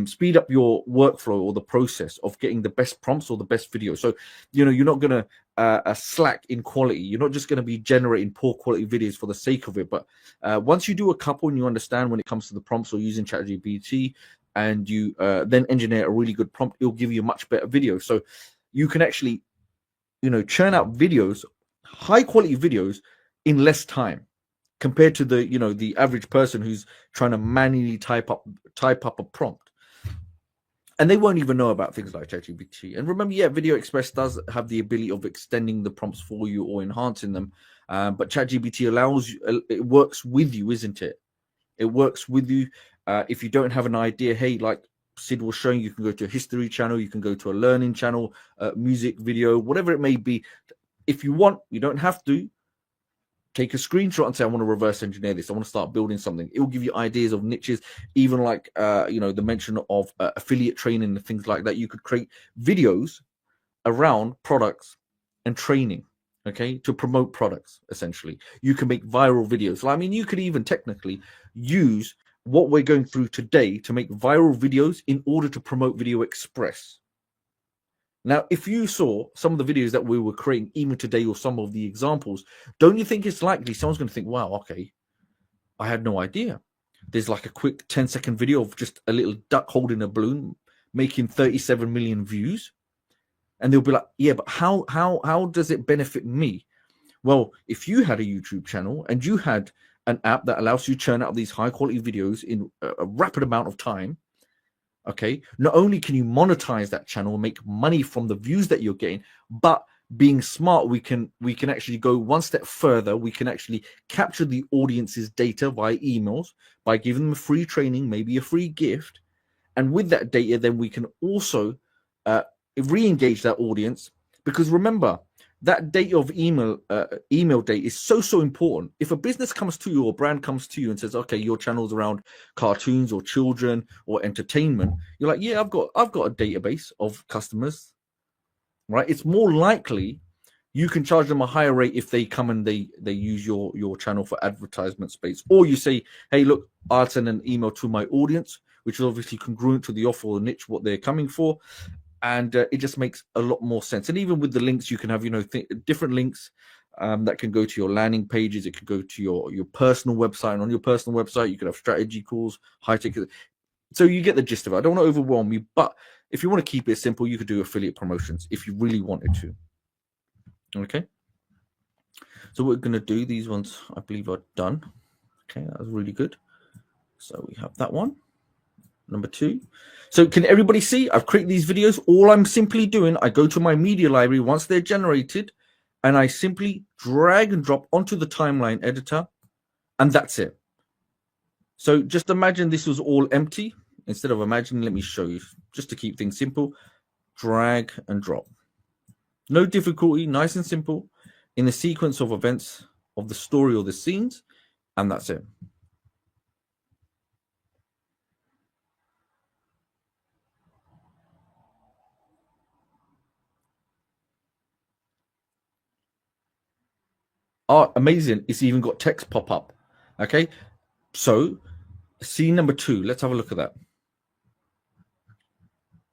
speed up your workflow or the process of getting the best prompts or the best video. So, you're not going to slack in quality. You're not just going to be generating poor quality videos for the sake of it. But once you do a couple and you understand when it comes to the prompts or using ChatGPT, and you then engineer a really good prompt, it'll give you a much better video. So you can actually, churn out videos, high quality videos, in less time compared to the average person who's trying to manually type up a prompt. And they won't even know about things like ChatGPT. And remember, VideoExpress does have the ability of extending the prompts for you or enhancing them. But ChatGPT allows you, it works with you, isn't it? It works with you. If you don't have an idea, hey, like Sid was showing, you can go to a history channel, you can go to a learning channel, music video, whatever it may be. If you want, you don't have to take a screenshot and say, I want to reverse engineer this. I want to start building something. It will give you ideas of niches, even like, the mention of affiliate training and things like that. You could create videos around products and training. Okay, to promote products, essentially. You can make viral videos. I mean, you could even technically use what we're going through today to make viral videos in order to promote VideoExpress. Now, if you saw some of the videos that we were creating even today, or some of the examples, don't you think it's likely someone's going to think, wow, okay, I had no idea. There's like a quick 10-second video of just a little duck holding a balloon, making 37 million views. And they'll be like, yeah, but how does it benefit me? Well, if you had a YouTube channel and you had an app that allows you to churn out these high quality videos in a rapid amount of time, okay, not only can you monetize that channel and make money from the views that you're getting, but being smart, we can actually go one step further. We can actually capture the audience's data via emails by giving them a free training, maybe a free gift. And with that data, then we can also re-engage that audience, because remember, that data of email data is so important. If a business comes to you or brand comes to you and says, okay, your channel's around cartoons or children or entertainment, you're like, yeah, I've got a database of customers, right? It's more likely you can charge them a higher rate if they come and they use your channel for advertisement space. Or you say, hey, look, I'll send an email to my audience, which is obviously congruent to the offer or niche, what they're coming for. And it just makes a lot more sense. And even with the links, you can have, different links that can go to your landing pages. It could go to your personal website. And on your personal website, you could have strategy calls, high tech. So you get the gist of it. I don't want to overwhelm you, but if you want to keep it simple, you could do affiliate promotions if you really wanted to. Okay. So we're going to do these ones, I believe, are done. Okay, that was really good. So we have that one. Number 2. So can everybody see? I've created these videos. All I'm simply doing, I go to my media library once they're generated, and I simply drag and drop onto the timeline editor, and that's it. So just imagine this was all empty. Instead of imagining, let me show you, just to keep things simple. Drag and drop. No difficulty, nice and simple, in the sequence of events of the story or the scenes, and that's it. Oh, amazing. It's even got text pop up. Okay. So scene number 2, let's have a look at that.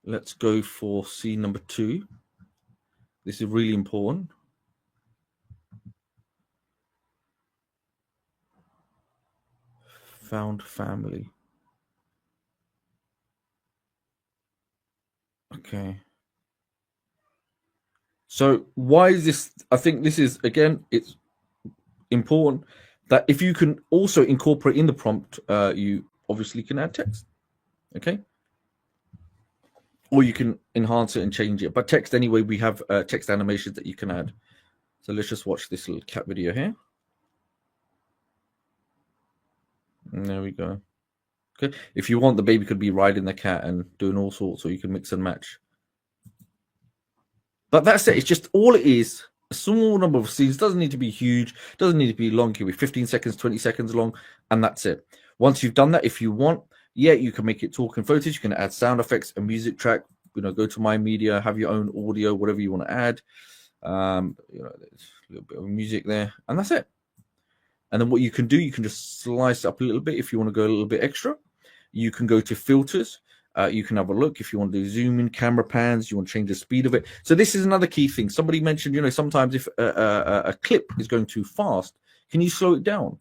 Let's go for scene number 2. This is really important. Found family. Okay. So why is this? I think this is, again, it's important that if you can also incorporate in the prompt, you obviously can add text. Okay. Or you can enhance it and change it. But text anyway, we have text animations that you can add. So let's just watch this little cat video here. And there we go. Okay. If you want, the baby could be riding the cat and doing all sorts, or you can mix and match. But that's it. It's just all it is. A small number of scenes. Doesn't need to be huge. Doesn't need to be long. It can be 15 seconds, 20 seconds long. And that's it. Once you've done that, if you want, yeah, you can make it talking footage. You can add sound effects, a music track. You know, go to My Media, have your own audio, whatever you want to add. You know, there's a little bit of music there, and that's it. And then what you can do, you can just slice up a little bit if you want to go a little bit extra. You can go to filters. You can have a look if you want to do zoom in, camera pans. You want to change the speed of it. So this is another key thing. Somebody mentioned, you know, sometimes if a clip is going too fast, can you slow it down?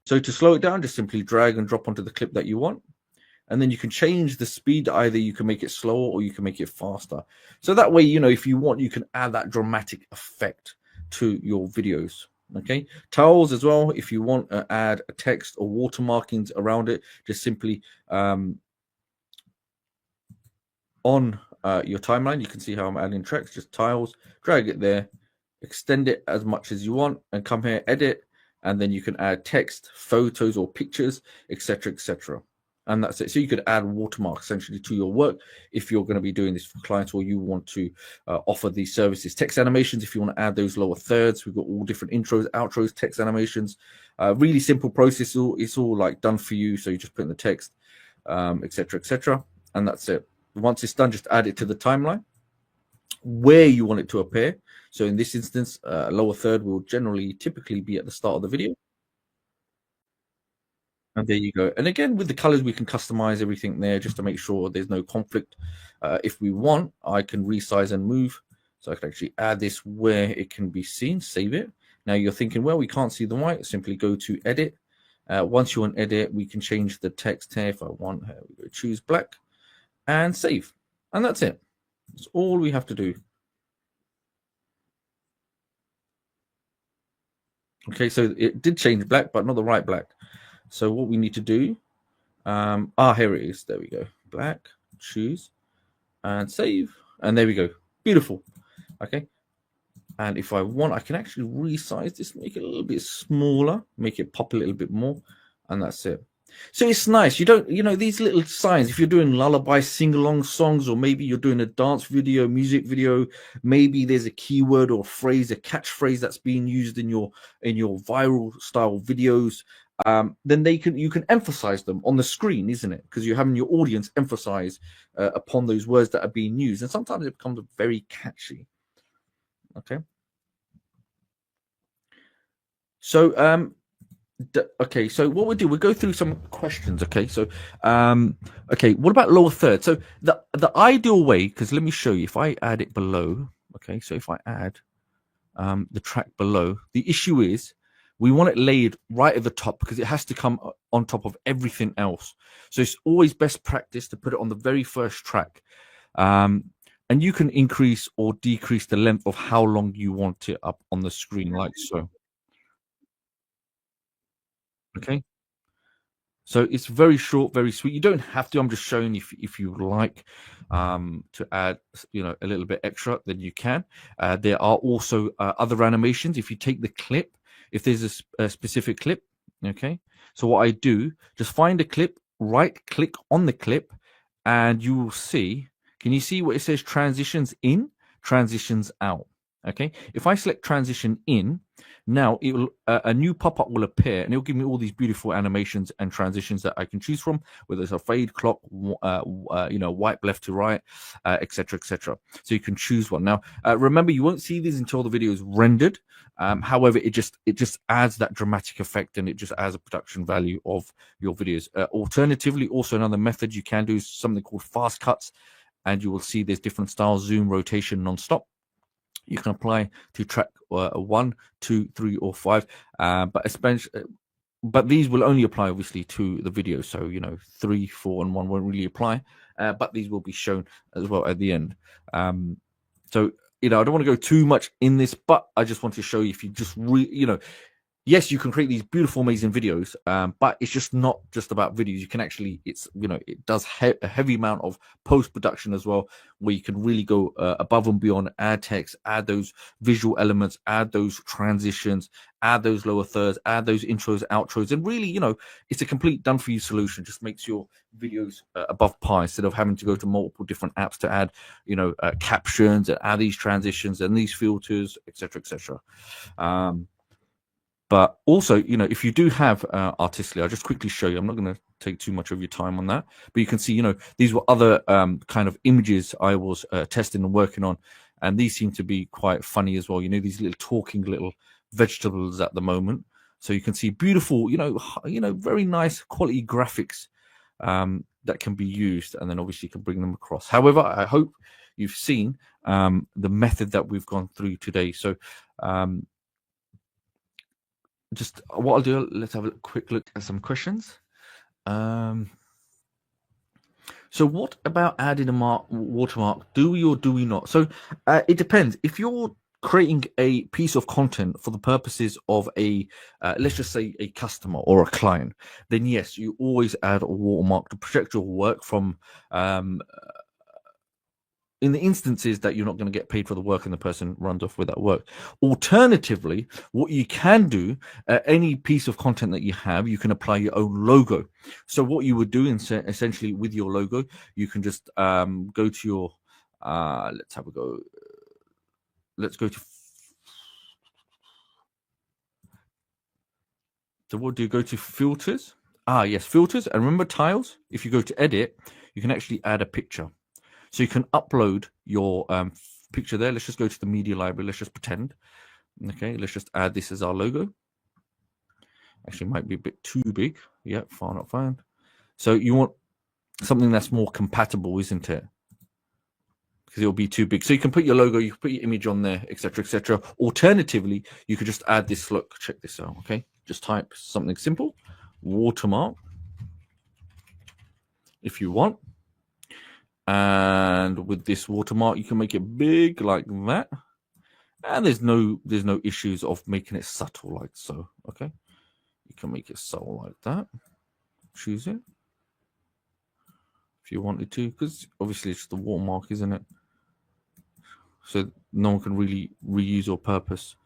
So to slow it down, just simply drag and drop onto the clip that you want. And then you can change the speed. Either you can make it slower or you can make it faster. So that way, you know, if you want, you can add that dramatic effect to your videos. Okay, towels as well. If you want to add a text or watermarkings around it, just simply on your timeline, you can see how I'm adding text. Just tiles, drag it there, extend it as much as you want, and come here, edit, and then you can add text, photos, or pictures, etc., etc. And that's it. So you could add watermarks essentially to your work if you're going to be doing this for clients, or you want to offer these services. Text animations, if you want to add those lower thirds, we've got all different intros, outros, text animations. Really simple process. It's all like done for you. So you just put in the text, etc., etc., and that's it. Once it's done, just add it to the timeline where you want it to appear. So in this instance, lower third will typically be at the start of the video. And there you go. And again, with the colors, we can customize everything there just to make sure there's no conflict. If we want, I can resize and move. So I can actually add this where it can be seen, save it. Now you're thinking, well, we can't see the white. Simply go to edit. Once you're on edit, we can change the text here. If I want, here we go, choose black and save. And that's it. That's all we have to do. Okay, so it did change black, but not the right black. So what we need to do, here it is. There we go. Black, choose, and save. And there we go. Beautiful. Okay. And if I want, I can actually resize this, make it a little bit smaller, make it pop a little bit more, and that's it. So it's nice. You don't, you know, these little signs, if you're doing lullaby sing-along songs, or maybe you're doing a dance video, music video, maybe there's a keyword or phrase, a catchphrase that's being used in your viral style videos, then you can emphasize them on the screen, isn't it? Because you're having your audience emphasize upon those words that are being used, and sometimes it becomes very catchy. Okay. So okay, so what we'll do, we'll go through some questions. Okay, so okay, what about lower third? So the ideal way, because let me show you, if I add it below, okay, so if I add the track below, the issue is we want it laid right at the top because it has to come on top of everything else. So it's always best practice to put it on the very first track. And you can increase or decrease the length of how long you want it up on the screen, like so. Okay. So it's very short, very sweet. You don't have to. I'm just showing if you like to add, you know, a little bit extra, then you can. There are also other animations. If you take the clip, if there's a specific clip, okay. So what I do, just find a clip, right click on the clip, and you will see. Can you see what it says? Transitions in, transitions out. Okay, if I select transition in, now it will a new pop-up will appear, and it will give me all these beautiful animations and transitions that I can choose from, whether it's a fade, clock, wipe left to right, etc., etc. So you can choose one. Now, remember, you won't see these until the video is rendered. However, it just adds that dramatic effect, and it just adds a production value of your videos. Alternatively, also another method you can do is something called fast cuts, and you will see there's different styles: zoom, rotation, non-stop. You can apply to track 1, 2, 3, or 5, but these will only apply obviously to the video. So 3, 4, and 1 won't really apply, but these will be shown as well at the end. So I don't want to go too much in this, but I just want to show you, if you just yes, you can create these beautiful, amazing videos, but it's just not just about videos. You can actually, it does a heavy amount of post-production as well, where you can really go above and beyond, add text, add those visual elements, add those transitions, add those lower thirds, add those intros, outros, and really, it's a complete done-for-you solution. Just makes your videos above par, instead of having to go to multiple different apps to add, captions and add these transitions and these filters, etc., etc. But also, if you do have Artistly, I'll just quickly show you. I'm not going to take too much of your time on that. But you can see, these were other kind of images I was testing and working on. And these seem to be quite funny as well. These little talking little vegetables at the moment. So you can see beautiful, very nice quality graphics that can be used. And then obviously you can bring them across. However, I hope you've seen the method that we've gone through today. So just what I'll do, let's have a quick look at some questions. So what about adding a watermark? Do we or do we not? So it depends. If you're creating a piece of content for the purposes of a, let's just say a customer or a client, then yes, you always add a watermark to protect your work from in the instances that you're not going to get paid for the work and the person runs off with that work. Alternatively, what you can do, any piece of content that you have, you can apply your own logo. So what you would do essentially with your logo, you can just go to your, let's have a go. Let's go to, so what do you go to? Filters. Yes, filters. And remember tiles? If you go to edit, you can actually add a picture. So you can upload your picture there. Let's just go to the media library. Let's just pretend. Okay, let's just add this as our logo. Actually, it might be a bit too big. Yeah, far not fine. So you want something that's more compatible, isn't it? Because it'll be too big. So you can put your logo, you can put your image on there, etc., etc. Alternatively, you could just add this. Look, check this out. Okay, just type something simple, watermark, if you want. And with this watermark, you can make it big like that, and there's no issues of making it subtle like so. Okay, you can make it subtle like that. Choose it if you wanted to, because obviously it's the watermark, isn't it? So no one can really reuse or purpose.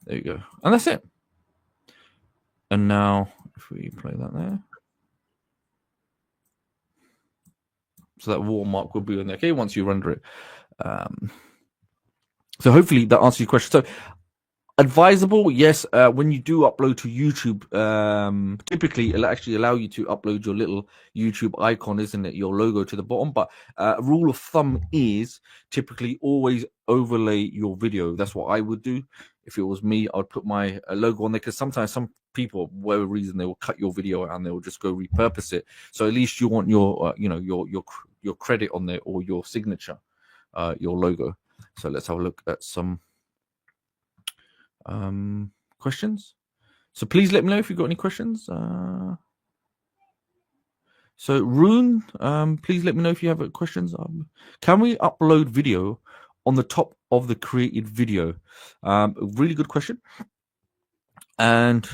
There you go, and that's it. And now if we play that there. So that watermark will be on there, okay, once you render it. So hopefully that answers your question. So advisable, yes, when you do upload to YouTube, typically it'll actually allow you to upload your little YouTube icon, isn't it, your logo to the bottom. But a rule of thumb is typically always overlay your video. That's what I would do. If it was me, I would put my logo on there, because sometimes some people, for whatever reason, they will cut your video out and they will just go repurpose it. So at least you want your your credit on there, or your signature, your logo. So let's have a look at some questions. So please let me know if you've got any questions. So Rune, please let me know if you have questions. Can we upload video on the top of the created video? Really good question. And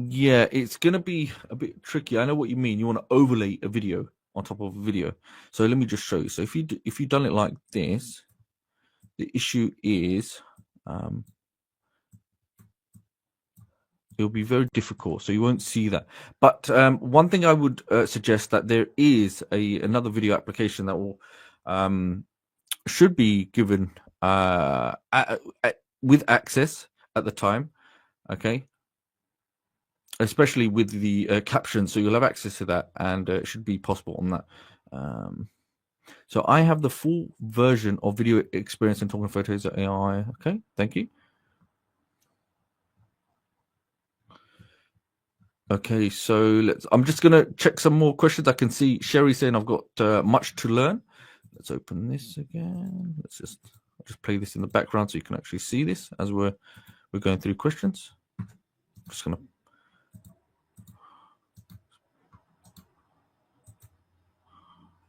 yeah, it's gonna be a bit tricky. I know what you mean. You want to overlay a video on top of a video. So let me just show you. So if you've done it like this, the issue is It'll be very difficult, so you won't see that. But one thing I would suggest, that there is another video application that will should be given with access at the time, okay, especially with the caption, so you'll have access to that, and it should be possible on that. So I have the full version of Video Experience and Talking Photos AI. Okay, thank you. Okay, so I'm just gonna check some more questions. I can see Sherry saying I've got much to learn. Let's open this again. I'll just play this in the background so you can actually see this as we're going through questions. I'm just gonna.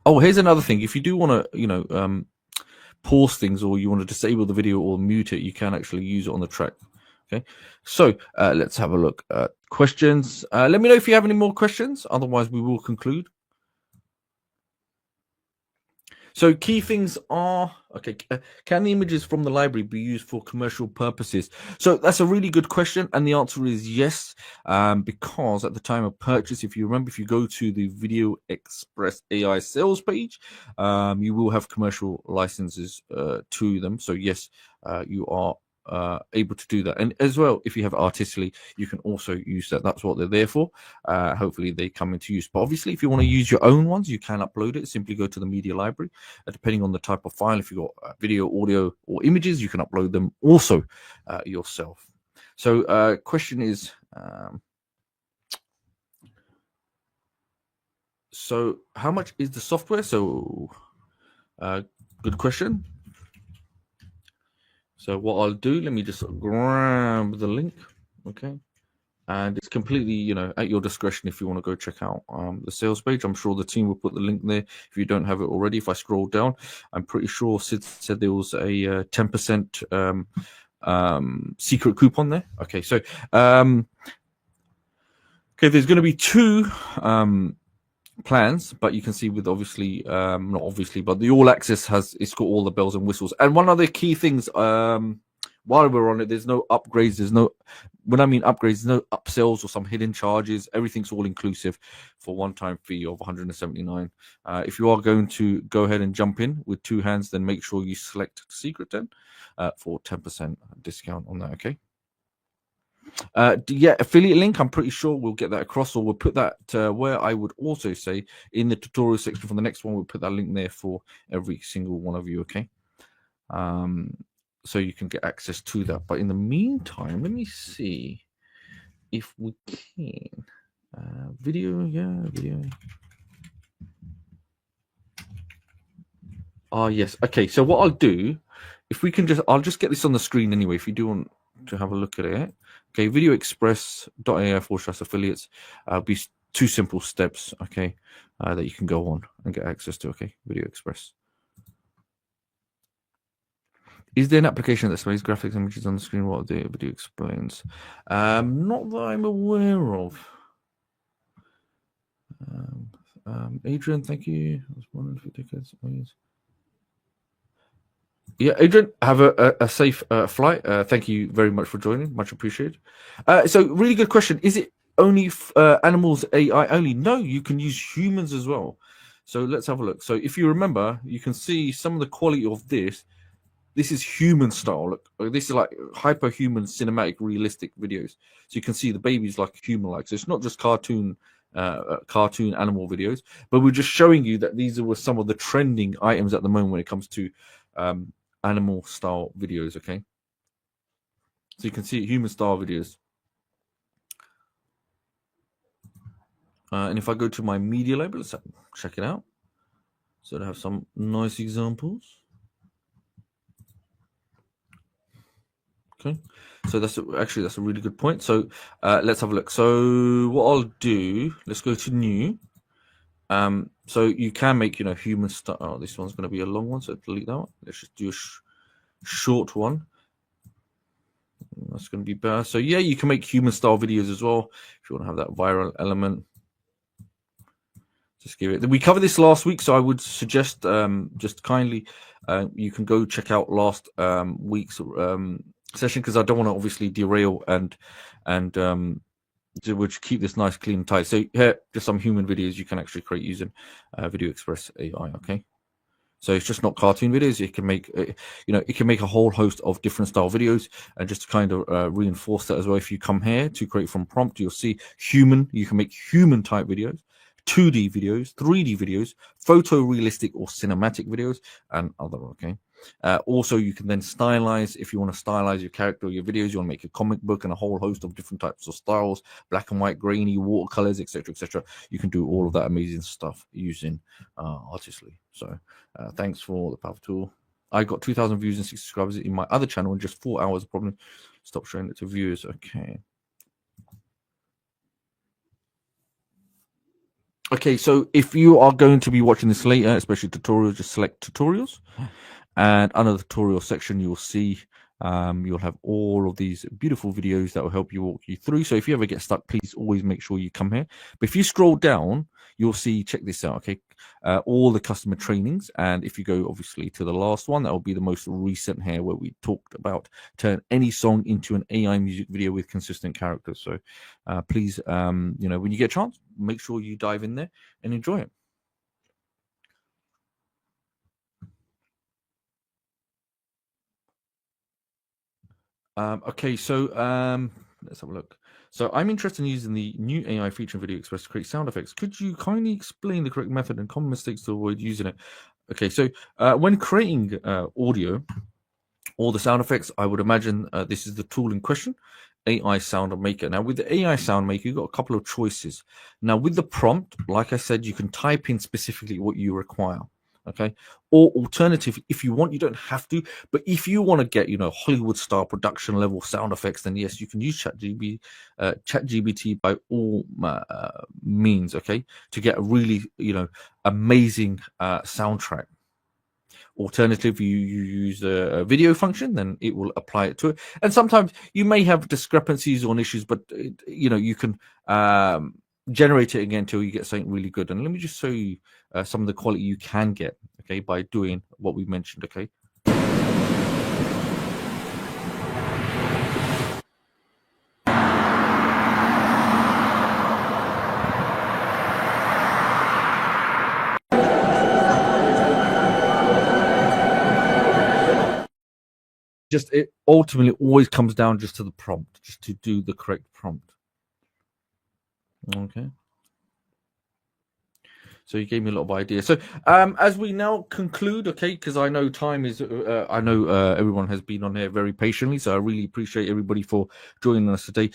Oh, here's another thing. If you do want to, pause things, or you want to disable the video or mute it, you can actually use it on the track. Okay, so let's have a look at questions. Let me know if you have any more questions. Otherwise, we will conclude. So key things are, okay, can the images from the library be used for commercial purposes? So that's a really good question, and the answer is yes, because at the time of purchase, if you remember, if you go to the VideoExpress AI sales page, you will have commercial licenses to them. So yes, you are able to do that. And as well, if you have artistically, you can also use that. That's what they're there for. Hopefully they come into use. But obviously, if you want to use your own ones, you can upload it. Simply go to the media library. Depending on the type of file, if you've got video, audio, or images, you can upload them also yourself. So question is, so how much is the software? So good question. So what I'll do, let me just grab the link, okay? And it's completely, at your discretion if you want to go check out the sales page. I'm sure the team will put the link there if you don't have it already. If I scroll down, I'm pretty sure Sid said there was a 10% secret coupon there. Okay, so okay, there's going to be two plans, but you can see with obviously not obviously, but the all access it's got all the bells and whistles. And one of the key things while we're on it, there's no upgrades, when I mean upgrades, there's no upsells or some hidden charges. Everything's all inclusive for one-time fee of 179. If you are going to go ahead and jump in with two hands, then make sure you select secret 10 for 10% discount on that. Okay. Yeah, affiliate link, I'm pretty sure we'll get that across, or we'll put that where I would also say in the tutorial section for the next one, we'll put that link there for every single one of you. Okay, so you can get access to that. But in the meantime, let me see if we can video. Yes. Okay, so what I'll do, if we can I'll just get this on the screen anyway if you do want to have a look at it. Okay, VideoExpress.ai/affiliates. Be two simple steps, okay, that you can go on and get access to. Okay, VideoExpress. Is there an application that displays graphics images on the screen while the video explains? Not that I'm aware of. Adrian, thank you. I was wondering if it tickets. Yeah, Adrian, have a safe flight. Thank you very much for joining. Much appreciated. So really good question. Is it only animals AI only? No, you can use humans as well. So let's have a look. So if you remember, you can see some of the quality of this. This is human style. Look, this is like hyper-human cinematic realistic videos. So you can see the baby's like human-like. So it's not just cartoon animal videos, but we're just showing you that these are some of the trending items at the moment when it comes to animal style videos. Okay, so you can see human style videos, and if I go to my media library, let's check it out. So I have some nice examples. Okay, so that's a really good point. So let's have a look. So what I'll do, let's go to new. So you can make, human style. Oh, this one's going to be a long one, so delete that one. Let's just do a short one. That's going to be better. So yeah, you can make human style videos as well if you want to have that viral element. Just give it. We covered this last week, so I would suggest just kindly you can go check out last week's session because I don't want to obviously derail and we'll keep this nice, clean, and tight. So here, just some human videos you can actually create using VideoExpress AI. Okay. So it's just not cartoon videos. It can make, it can make a whole host of different style videos, and just to kind of reinforce that as well. If you come here to create from prompt, you'll see human. You can make human type videos, 2D videos, 3D videos, photorealistic or cinematic videos, and other. Okay. Also, you can then stylize if you want to stylize your character or your videos. You want to make a comic book and a whole host of different types of styles, black and white, grainy, watercolors, etc., etc. You can do all of that amazing stuff using Artistly. So thanks for the powerful tool. I got 2,000 views and 60 subscribers in my other channel in just 4 hours. Probably stop showing it to viewers. Okay. Okay, so if you are going to be watching this later, especially tutorials, just select tutorials. And under the tutorial section, you'll see you'll have all of these beautiful videos that will help you walk you through. So if you ever get stuck, please always make sure you come here. But if you scroll down, you'll see, check this out, okay, all the customer trainings. And if you go obviously to the last one, that will be the most recent here, where we talked about turn any song into an AI music video with consistent characters. So please, when you get a chance, make sure you dive in there and enjoy it. Okay, so let's have a look. So I'm interested in using the new AI feature in VideoExpress to create sound effects. Could you kindly explain the correct method and common mistakes to avoid using it? Okay, so when creating audio or the sound effects, I would imagine this is the tool in question, AI Sound Maker. Now, with the AI Sound Maker, you've got a couple of choices. Now, with the prompt, like I said, you can type in specifically what you require. Okay, or alternative, if you want, you don't have to, but if you want to get Hollywood style production level sound effects, then yes, you can use ChatGPT by all means, okay, to get a really amazing soundtrack. Alternative, you use a video function, then it will apply it to it. And sometimes you may have discrepancies on issues, but you can generate it again until you get something really good. And let me just show you some of the quality you can get, okay, by doing what we mentioned, okay. Just it ultimately always comes down just to the prompt, just to do the correct prompt. Okay. So you gave me a lot of ideas. So as we now conclude, okay, because I know time is, I know everyone has been on here very patiently, so I really appreciate everybody for joining us today.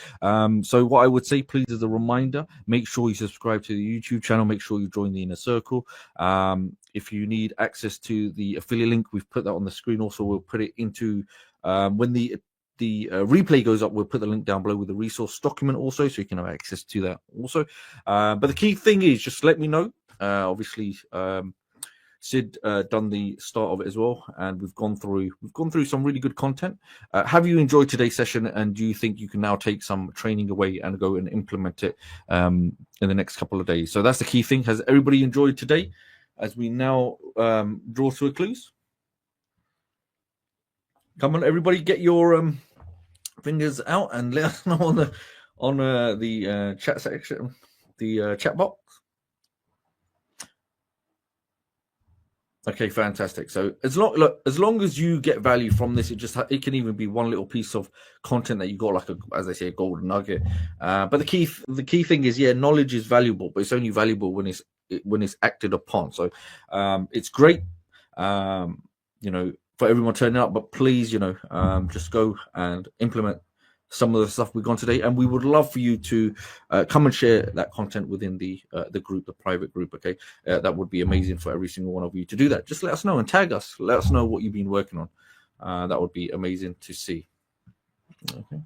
So what I would say, please, as a reminder, make sure you subscribe to the YouTube channel. Make sure you join the inner circle. If you need access to the affiliate link, we've put that on the screen. Also, we'll put it into when the replay goes up, we'll put the link down below with the resource document also, so you can have access to that also. But the key thing is just let me know. Obviously, Sid done the start of it as well, and we've gone through some really good content. Have you enjoyed today's session, and do you think you can now take some training away and go and implement it in the next couple of days? So that's the key thing. Has everybody enjoyed today as we now draw to a close? Come on, everybody, get your fingers out and let us know on the chat section, the chat box. Okay, fantastic. So as long as you get value from this, it can even be one little piece of content that you got, like as I say, a golden nugget. But the key thing is, yeah, knowledge is valuable, but it's only valuable when it's acted upon. So it's great, for everyone turning up, but please, just go and implement some of the stuff we've gone today, and we would love for you to come and share that content within the group, the private group. Okay, that would be amazing for every single one of you to do that. Just let us know and tag us. Let us know what you've been working on. That would be amazing to see. Okay.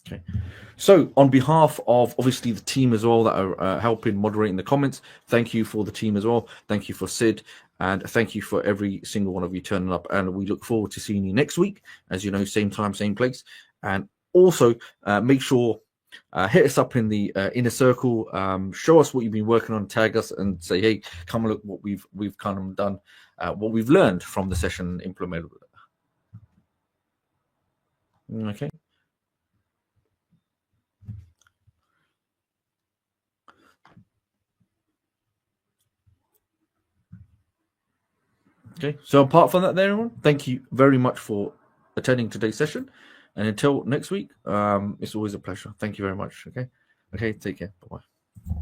Okay. So on behalf of obviously the team as well that are helping moderating the comments, thank you for the team as well. Thank you for Sid, and thank you for every single one of you turning up. And we look forward to seeing you next week, as you know, same time, same place. And also make sure hit us up in the inner circle, show us what you've been working on, tag us and say, hey, come look what we've kind of done. what we've learned from the session implemented. Okay. Okay, so apart from that there, everyone, thank you very much for attending today's session. And until next week, it's always a pleasure. Thank you very much. Okay, take care. Bye-bye.